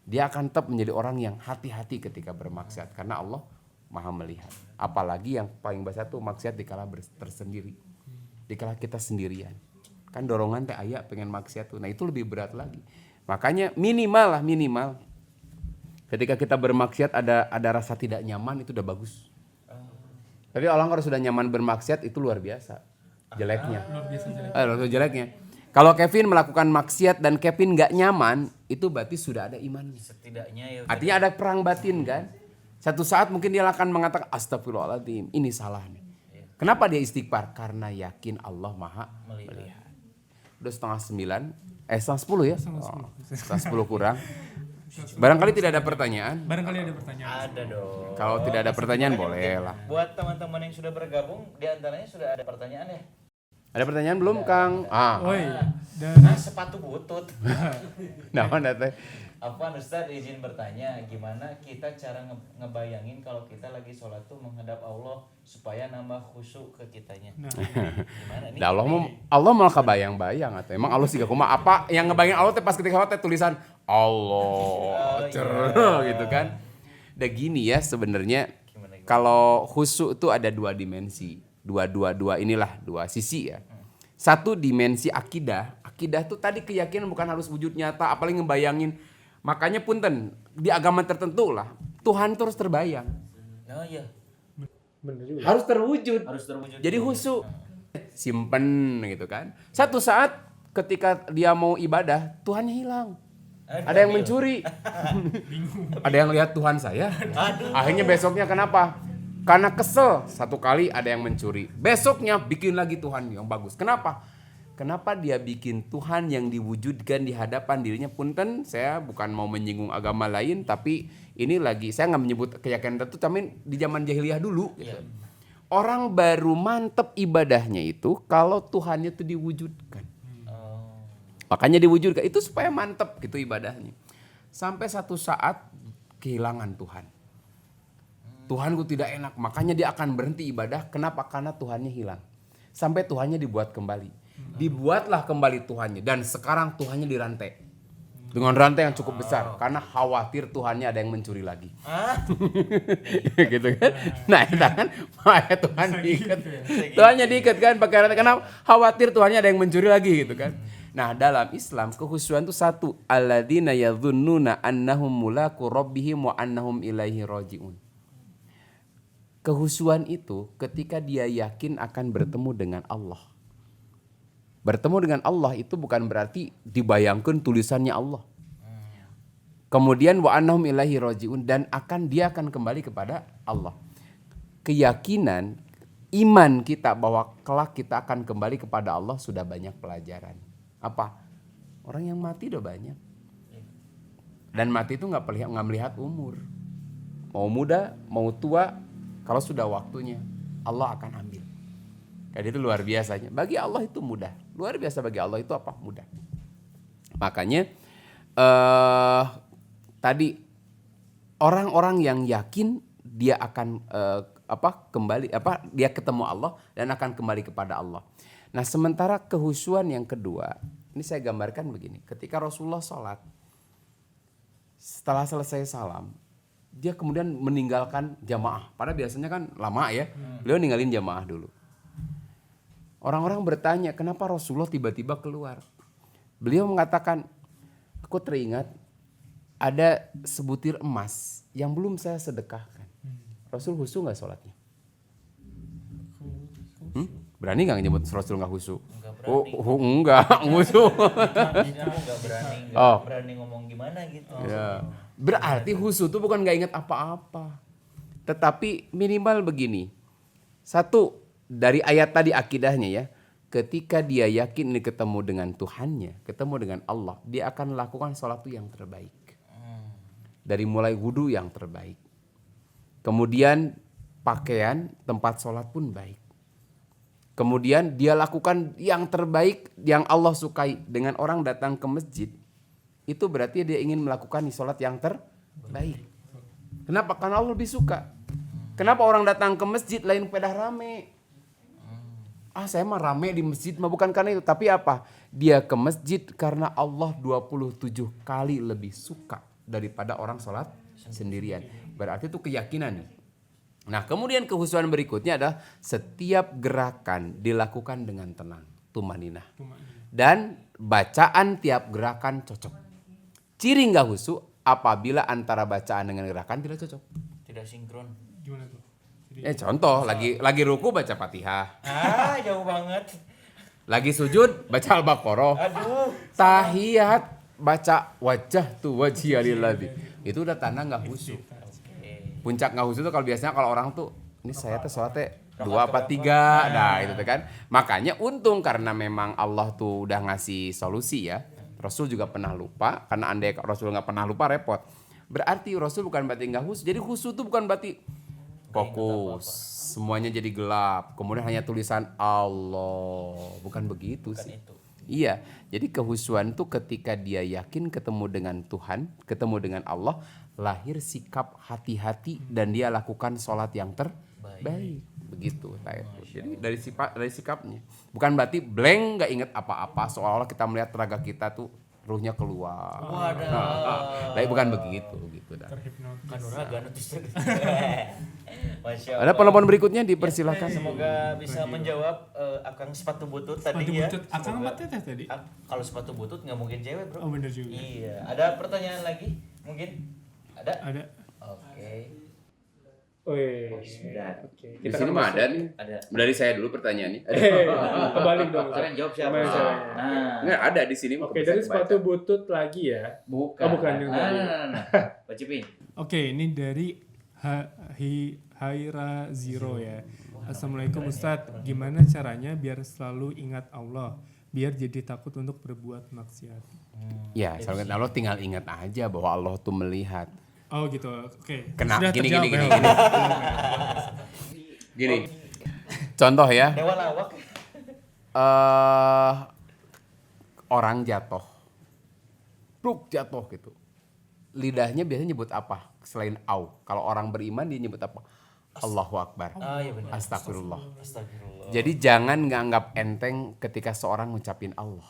Dia akan tetap menjadi orang yang hati-hati ketika bermaksiat karena Allah Maha melihat. Apalagi yang paling besar tuh maksiat dikala tersendiri, dikala kita sendirian. Kan dorongan teh aya pengen maksiat tuh. Nah itu lebih berat lagi. Makanya minimal ketika kita bermaksiat ada rasa tidak nyaman itu udah bagus. Tapi orang kalau sudah nyaman bermaksiat itu luar biasa jeleknya. Luar biasa jeleknya. Kalau Kevin melakukan maksiat dan Kevin nggak nyaman, itu berarti sudah ada imannya. Setidaknya ya. Artinya ada perang batin kan. Satu saat mungkin dia akan mengatakan astagfirullahaladzim, ini salah nih. Kenapa dia istighfar? Karena yakin Allah Maha Melihat. melihat. Udah 8:30, 9:30 ya? Setengah 10 kurang. Barangkali tidak ada pertanyaan. Barangkali ada pertanyaan. Ada dong. Kalau tidak ada pertanyaan boleh lah. Buat teman-teman yang sudah bergabung, di antaranya sudah ada pertanyaan ya? Ada pertanyaan belum, Kang? Oi, dan Nah, sepatu butut. Nah, mana teh? Apa Ustaz izin bertanya, gimana kita cara ngebayangin kalau kita lagi sholat tuh menghadap Allah supaya nambah khusyuk ke kitanya. Gimana nih? Nah, Allah malah kebayang-bayang atau emang Allah sih kumaha apa yang ngebayangin Allah teh pas ketika teh tulisan Allah gitu kan. Udah gini ya sebenarnya Gimana? kalau khusyuk itu ada dua dimensi. Dua inilah dua sisi ya. Satu dimensi akidah. Akidah tuh tadi keyakinan bukan harus wujud nyata apalagi ngebayangin. Makanya punten di agama tertentu lah Tuhan terus terbayang. Oh iya, Harus terwujud. harus terwujud. Jadi khusyuk. Simpen gitu kan. Satu saat ketika dia mau ibadah, Tuhannya hilang. Ada yang mencuri. Ada yang lihat Tuhan saya. Akhirnya besoknya kenapa? Karena kesel. Satu kali ada yang mencuri. Besoknya bikin lagi Tuhan yang bagus. Kenapa? Kenapa dia bikin Tuhan yang diwujudkan di hadapan dirinya? Punten, saya bukan mau menyinggung agama lain, tapi ini lagi saya nggak menyebut keyakinan tertentu, tapi di zaman jahiliyah dulu. Gitu. Orang baru mantep ibadahnya itu kalau Tuhannya itu diwujudkan. Makanya diwujudkan itu supaya mantep gitu ibadahnya. Sampai satu saat kehilangan Tuhan. Tuhanku tidak enak, makanya dia akan berhenti ibadah. Kenapa? Karena Tuhannya hilang. Sampai Tuhannya dibuat kembali. Dibuatlah kembali Tuhannya dan sekarang Tuhannya dirantai. Dengan rantai yang cukup besar karena khawatir Tuhannya ada yang mencuri lagi. Gitu kan. Nah, itu kan makanya Tuhan diikat. Tuhannya diikat kan pakai rantai karena khawatir Tuhannya ada yang mencuri lagi gitu kan. Nah, dalam Islam kekhusyuan itu satu, alladzina yadhunnuna annahum mulaqu rabbihim wa annahum ilaihi rajiun. Kehusuan itu ketika dia yakin akan bertemu dengan Allah. Bertemu dengan Allah itu bukan berarti dibayangkan tulisannya Allah. Kemudian wa annahum ilaihi rajiun dan dia akan kembali kepada Allah. Keyakinan iman kita bahwa kelak kita akan kembali kepada Allah sudah banyak pelajaran. Apa? Orang yang mati udah banyak. Dan mati itu nggak melihat umur. Mau muda, mau tua, kalau sudah waktunya Allah akan ambil. Jadi itu luar biasanya. Bagi Allah itu mudah. Luar biasa bagi Allah itu apa? Mudah. Makanya tadi orang-orang yang yakin dia akan dia ketemu Allah dan akan kembali kepada Allah. Nah, sementara kehusuan yang kedua, ini saya gambarkan begini. Ketika Rasulullah sholat, setelah selesai salam, dia kemudian meninggalkan jamaah. Padahal biasanya kan lama ya, beliau ninggalin jamaah dulu. Orang-orang bertanya, kenapa Rasulullah tiba-tiba keluar? Beliau mengatakan, aku teringat ada sebutir emas yang belum saya sedekahkan. Rasul khusyuk nggak sholatnya? Berani nggak nyebut Rasul nggak khusyuk? Enggak, khusyuk. Nggak berani ngomong gimana gitu. Ya. Berarti khusyuk itu bukan nggak ingat apa-apa. Tetapi minimal begini. Satu, dari ayat tadi akidahnya ya, ketika dia yakin ini ketemu dengan Tuhannya, ketemu dengan Allah, dia akan melakukan sholat itu yang terbaik. Dari mulai wudhu yang terbaik. Kemudian pakaian, tempat sholat pun baik. Kemudian dia lakukan yang terbaik yang Allah sukai. Dengan orang datang ke masjid, itu berarti dia ingin melakukan sholat yang terbaik. Kenapa? Karena Allah lebih suka. Kenapa orang datang ke masjid lain pada rame? Saya mah rame di masjid mah bukan karena itu. Tapi apa? Dia ke masjid karena Allah 27 kali lebih suka daripada orang sholat sendirian. Berarti itu keyakinan. Nah, kemudian kehusuan berikutnya adalah setiap gerakan dilakukan dengan tenang, tumaninah. Dan bacaan tiap gerakan cocok. Ciri nggak khusyuk apabila antara bacaan dengan gerakan tidak cocok. Tidak sinkron. Gimana tuh? Contoh lagi ruku baca Fatihah. Jauh banget. Lagi sujud baca Al-Baqarah. Aduh. Tahiyat baca wajah tuh wajhiyalilladzi. Itu udah tanda nggak khusyuk. Puncak nggak khusyuk itu kalau biasanya kalau orang tuh ini saya tuh sholatnya 2 apa 3, nah itu tuh kan. Makanya untung karena memang Allah tuh udah ngasih solusi ya. Rasul juga pernah lupa, karena andai Rasul nggak pernah lupa repot. Berarti Rasul bukan berarti nggak khusyuk. Jadi khusyuk tuh bukan berarti fokus, semuanya jadi gelap, kemudian hanya tulisan Allah, bukan begitu sih. Itu. Iya, jadi kehusuan tuh ketika dia yakin ketemu dengan Tuhan, ketemu dengan Allah, lahir sikap hati-hati dan dia lakukan sholat yang terbaik. Begitu, jadi dari sikapnya, bukan berarti blank nggak inget apa-apa, seolah-olah kita melihat raga kita tuh ruhnya keluar. Tapi bukan begitu, gitu dah. Masya Ada Allah. penelpon berikutnya dipersilakan. Semoga bisa menjawab Akang sepatu butut tadi Sepatu ya. butut. Akang Semoga- apa teteh tadi? Kalau sepatu butut nggak mungkin cewek bro. Oh bener juga. Iya. Ada pertanyaan lagi? Mungkin ada? Ada. Oke. Sudah. Oke. Di sini mah ada nih. Ada. Dari saya dulu pertanyaannya. Kebalik dong. Kalian jawab siapa? Kemarin saya. Nah. Nggak ada di sini. Oke, dari sepatu butut lagi ya. Bukan. Oh, bukan yang tadi. Nah. Pak Cipin. Oke, ini dari Haira Zero ya. Assalamualaikum Ustadz, gimana caranya biar selalu ingat Allah, biar jadi takut untuk berbuat maksiat? Ya, soalnya Allah tinggal ingat aja bahwa Allah tuh melihat. Oh gitu, oke. Kena Sudah gini. terjawab ya. Gini. Contoh ya, Dewa lawak. orang jatuh. Pluk jatuh gitu. Lidahnya biasanya nyebut apa? Selain au. Kalau orang beriman dia nyebut apa? Allahu Akbar. Ah iya benar. Astagfirullah. Astagfirullah. Jadi jangan nganggap enteng ketika seorang ngucapin Allah.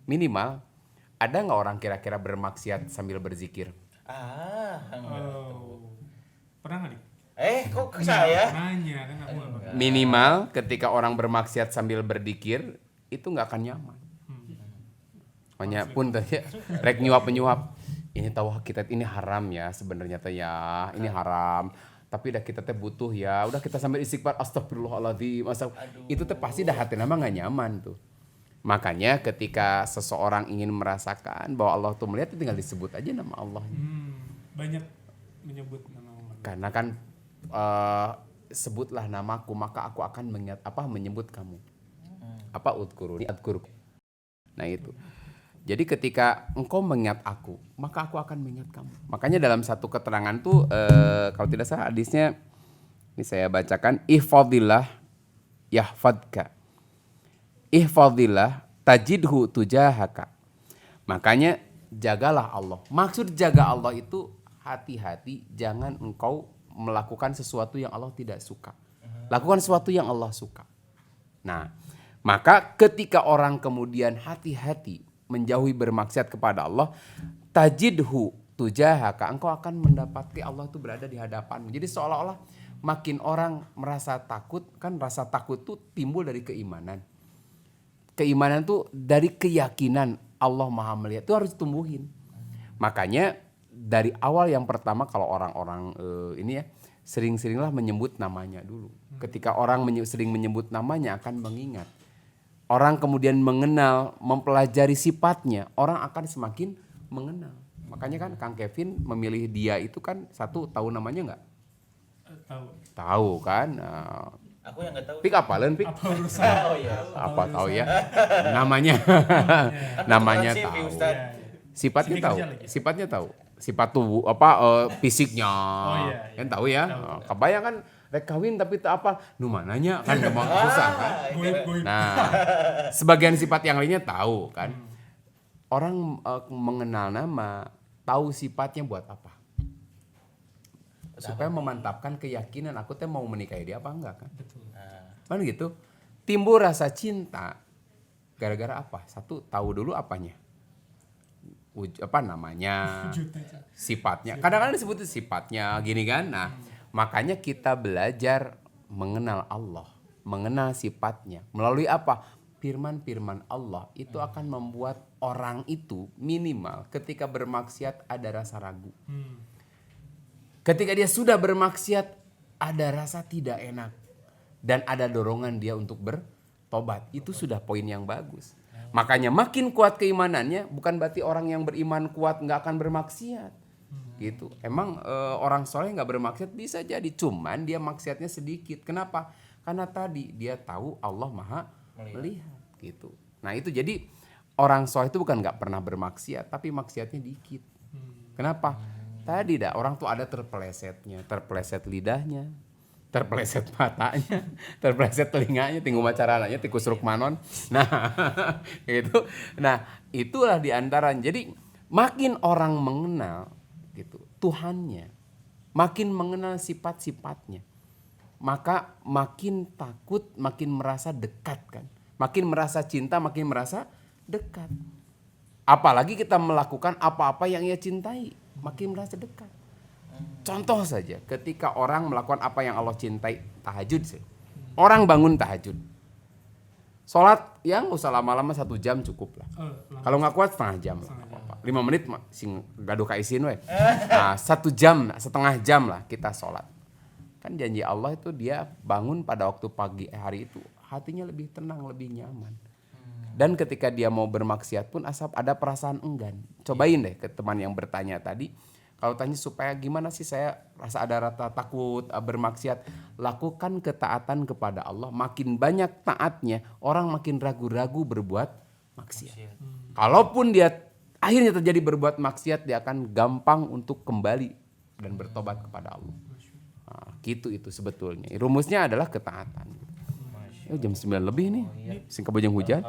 Minimal, ada nggak orang kira-kira bermaksiat sambil berzikir? Oh. Pernah nggak nih? Kok ke saya? Nanya kan aku apa? Minimal ketika orang bermaksiat sambil berzikir, itu nggak akan nyaman. Makanya pun tadi rek nyuap. Ini tahu kita ini haram ya sebenarnya teh ya, ini haram. Tapi dah kita teh butuh ya, udah kita sambil istighfar astagfirullahaladzim. Itu teh pasti dah hati nama nggak nyaman tuh. Makanya ketika seseorang ingin merasakan bahwa Allah tuh melihat, tinggal disebut aja nama Allah. Banyak menyebut nama Allah. Karena kan sebutlah namaku maka aku akan menyebut kamu. Udkuruni adkuruk. Nah itu. Jadi ketika engkau mengingat aku, maka aku akan mengingat kamu. Makanya dalam satu keterangan tuh, kalau tidak salah hadisnya, ini saya bacakan, ihfadillah yahfadka. Ihfadillah tajidhu tujahaka. Makanya jagalah Allah. Maksud jaga Allah itu hati-hati, jangan engkau melakukan sesuatu yang Allah tidak suka. Lakukan sesuatu yang Allah suka. Nah, maka ketika orang kemudian hati-hati menjauhi bermaksiat kepada Allah, tajidhu tujahaka, engkau akan mendapati Allah itu berada di hadapanmu. Jadi seolah-olah makin orang merasa takut, kan rasa takut itu timbul dari keimanan. Keimanan tuh dari keyakinan Allah Maha melihat, itu harus ditumbuhin. Makanya dari awal yang pertama kalau orang-orang ini ya, sering-seringlah menyebut namanya dulu. Ketika orang sering menyebut namanya akan mengingat. Orang kemudian mengenal, mempelajari sifatnya, orang akan semakin mengenal. Makanya kan Kang Kevin memilih dia itu kan satu, tahu namanya nggak? Tahu kan? Aku yang nggak tahu. Pik apalan pik? Oh iya. Apa tahu ya? Namanya, namanya Kan tahu. Ustadz. Sifatnya Sini tahu. kerja lagi. Sifatnya tahu. Sifat tubuh fisiknya. iya. Kan tahu ya. Kebayang kan rek kawin tapi tak apa nu mananya kan gampang susah kan. Nah, sebagian sifat yang lainnya tahu kan. Orang mengenal nama, tahu sifatnya buat apa? Supaya memantapkan keyakinan aku teh mau menikahi dia apa enggak kan? Betul. Kan gitu. Timbul rasa cinta gara-gara apa? Satu, tahu dulu apanya. Namanya, sifatnya. Kadang-kadang disebut sifatnya gini kan. Nah, makanya kita belajar mengenal Allah, mengenal sifatnya. Melalui apa? Firman-firman Allah itu akan membuat orang itu minimal ketika bermaksiat ada rasa ragu. Ketika dia sudah bermaksiat ada rasa tidak enak. Dan ada dorongan dia untuk bertobat. Itu sudah poin yang bagus. Makanya makin kuat keimanannya bukan berarti orang yang beriman kuat nggak akan bermaksiat. gitu. Emang orang soleh nggak bermaksiat bisa jadi, cuman dia maksiatnya sedikit. Kenapa? Karena tadi dia tahu Allah Maha melihat gitu. Nah itu jadi orang soleh itu bukan nggak pernah bermaksiat, tapi maksiatnya dikit. Kenapa? Tadi orang tuh ada terpelesetnya, terpeleset lidahnya, terpeleset matanya, terpeleset telinganya, tinggu macarananya, tikus rukmanon. Nah, gitu. Nah, itulah diantaranya. Jadi makin orang mengenal gitu Tuhannya, makin mengenal sifat-sifatnya, maka makin takut, makin merasa dekat kan. Makin merasa cinta, makin merasa dekat. Apalagi kita melakukan apa-apa yang ia cintai, makin merasa dekat. Contoh saja, ketika orang melakukan apa yang Allah cintai, tahajud sih. Orang bangun tahajud. Sholat yang usah lama-lama 1 jam cukup lah. Kalau nggak kuat setengah jam lah. 5 menit sing gaduh kaisin we. Nah, 1 jam, setengah jam lah kita sholat. Kan janji Allah itu dia bangun pada waktu pagi hari itu hatinya lebih tenang, lebih nyaman. Dan ketika dia mau bermaksiat pun asap ada perasaan enggan. Cobain deh ke teman yang bertanya tadi. Kalau tanya supaya gimana sih saya rasa ada rasa takut bermaksiat, lakukan ketaatan kepada Allah. Makin banyak taatnya, orang makin ragu-ragu berbuat maksiat. Kalaupun dia akhirnya terjadi berbuat maksiat, dia akan gampang untuk kembali dan bertobat kepada Allah. Nah, gitu itu sebetulnya. Rumusnya adalah ketaatan. Jam 9 lebih nih, sing kebojong hujan.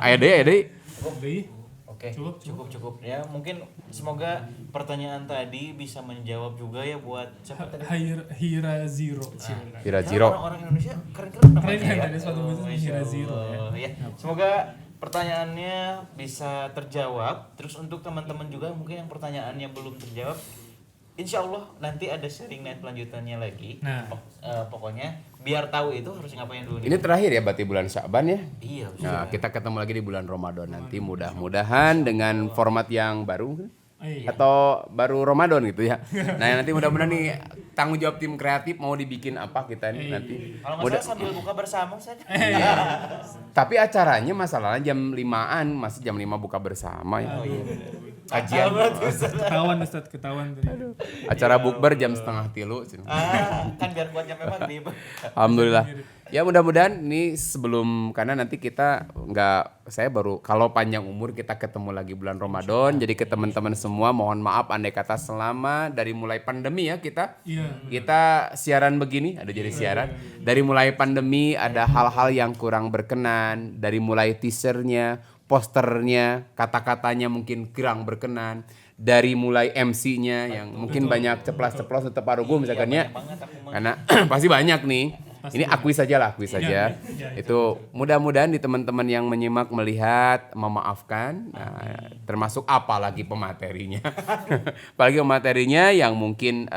Ayo deh. Oke, cukup ya. Mungkin semoga pertanyaan tadi bisa menjawab juga ya buat siapa tadi? Hira Zero. Hira Zero. Orang Indonesia keren-keren namanya. Keren, Ya. ada suatu bisnis Hira Zero ya. Semoga pertanyaannya bisa terjawab. Terus untuk teman-teman juga mungkin yang pertanyaannya belum terjawab, insya Allah nanti ada sharing night lanjutannya lagi. Nah. Pokoknya biar tahu itu harus ngapain dulu. Ini terakhir ya berarti bulan Sya'ban ya. Iya. Nah, kita ketemu lagi di bulan Ramadan nanti, mudah-mudahan dengan format yang baru atau baru Ramadan gitu ya. Nah, nanti mudah-mudahan nih tanggung jawab tim kreatif mau dibikin apa kita nih nanti. Kalau nggak salah sambil buka bersama saja. Tapi acaranya masalahnya jam 5-an, masih jam 5 buka bersama ya. Kajian. Ketahuan tadi. Acara bukber jam 2:30. Kan biar kuat nyampe maghrib. Alhamdulillah. Ya mudah-mudahan ini sebelum, karena nanti kita saya baru kalau panjang umur kita ketemu lagi bulan Ramadan. Jadi ke teman-teman semua mohon maaf andai kata selama dari mulai pandemi ya kita siaran begini, ada jadi siaran. Dari mulai pandemi ada hal-hal yang kurang berkenan, dari mulai teasernya, posternya, kata-katanya mungkin kurang berkenan, dari mulai MC-nya yang mungkin banyak ceplas-ceplos untuk parugu misalkan ya. Karena pasti banyak nih. Ini akui saja. Itu mudah-mudahan di teman-teman yang menyimak melihat memaafkan, termasuk apalagi pematerinya. Apalagi pematerinya yang mungkin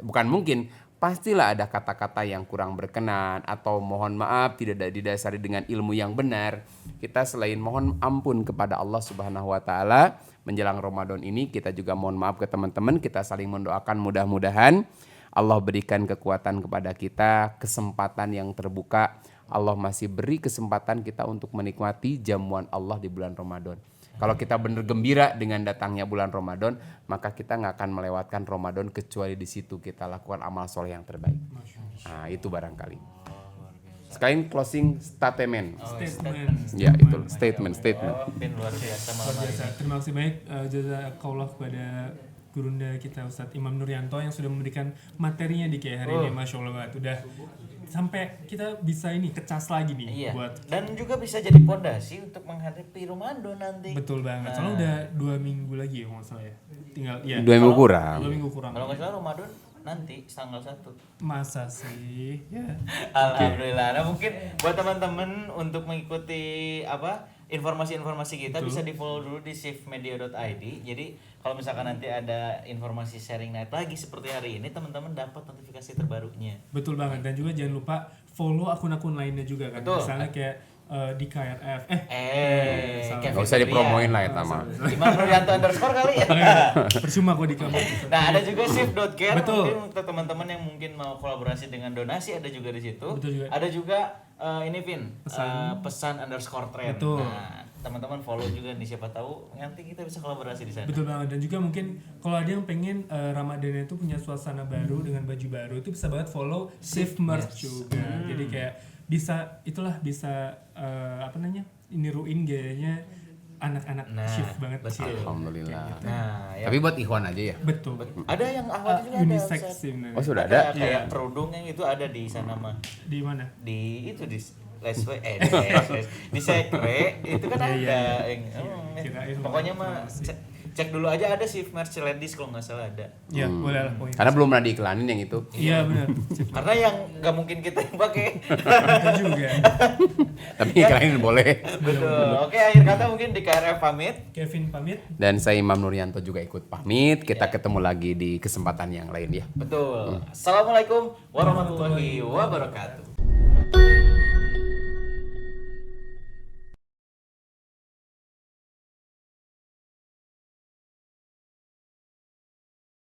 bukan mungkin, pastilah ada kata-kata yang kurang berkenan atau mohon maaf tidak didasari dengan ilmu yang benar. Kita selain mohon ampun kepada Allah Subhanahu wa taala menjelang Ramadan ini, kita juga mohon maaf ke teman-teman, kita saling mendoakan mudah-mudahan Allah berikan kekuatan kepada kita, kesempatan yang terbuka. Allah masih beri kesempatan kita untuk menikmati jamuan Allah di bulan Ramadan. Kalau kita benar gembira dengan datangnya bulan Ramadan, maka kita nggak akan melewatkan Ramadan kecuali di situ kita lakukan amal soleh yang terbaik. Nah, itu barangkali. Sekalian closing statement. Ya, itu statement. Luar biasa malam hari ini. Terima kasih banyak jazakallah kepada Gurunda kita Ustadz Imam Nuryanto yang sudah memberikan materinya di kayak hari ini, Masya Allah banget. Udah sampai kita bisa ini kecas lagi nih buat, dan juga bisa jadi pondasi untuk menghadapi Ramadan nanti. Betul banget. Soalnya udah 2 minggu lagi ya kalau nggak salah ya. Tinggal 2 minggu kurang. 2 minggu kurang. Kalau nggak salah Ramadan nanti tanggal 1. Masa sih? Ya. Alhamdulillah. Nah, mungkin buat teman-teman untuk mengikuti informasi-informasi kita bisa di-follow dulu di shiftmedia.id. Jadi kalau misalkan nanti ada informasi sharing night lagi seperti hari ini, teman-teman dapat notifikasi terbarunya. Betul banget. Dan juga jangan lupa follow akun-akun lainnya juga kan. Betul. Misalnya kayak di KRF. Gak usah dipromoin lah ya Tama. Imam Nuryanto _ kali ya. Percuma kok di kamu. Nah, ada juga shift.care. Betul. Mungkin untuk teman-teman yang mungkin mau kolaborasi dengan donasi ada juga di situ. Betul juga. Ada juga pesan _trend. Betul. Nah, teman-teman follow juga nih, siapa tahu nanti kita bisa kolaborasi di sana. Betul banget. Dan juga mungkin kalau ada yang pengen Ramadan itu punya suasana baru dengan baju baru, itu bisa banget follow Shift Merch juga. Jadi kayak bisa niruin gayanya anak-anak shift banget sih. Alhamdulillah. Nah, ya. Tapi buat Ikhwan aja ya. Betul. Ada yang awalnya juga ada. Unisex Ustaz. sih bener. Oh sudah ada. Kayak kerudungnya itu ada di sana mah. Di mana? Di itu di di sekre itu kan ada yang Kirain pokoknya mah cek dulu aja, ada sih merch ladies kalau nggak salah ada. Ya, boleh lah pokoknya. Karena belum pernah diiklanin yang itu. Iya benar. Karena yang nggak mungkin kita yang pakai. Itu juga. Tapi iklanin boleh. Betul. Oke, akhir kata mungkin di KRF pamit. Kevin pamit. Dan saya Imam Nuryanto juga ikut pamit. Kita ketemu lagi di kesempatan yang lain ya. Betul. Assalamualaikum warahmatullahi wabarakatuh.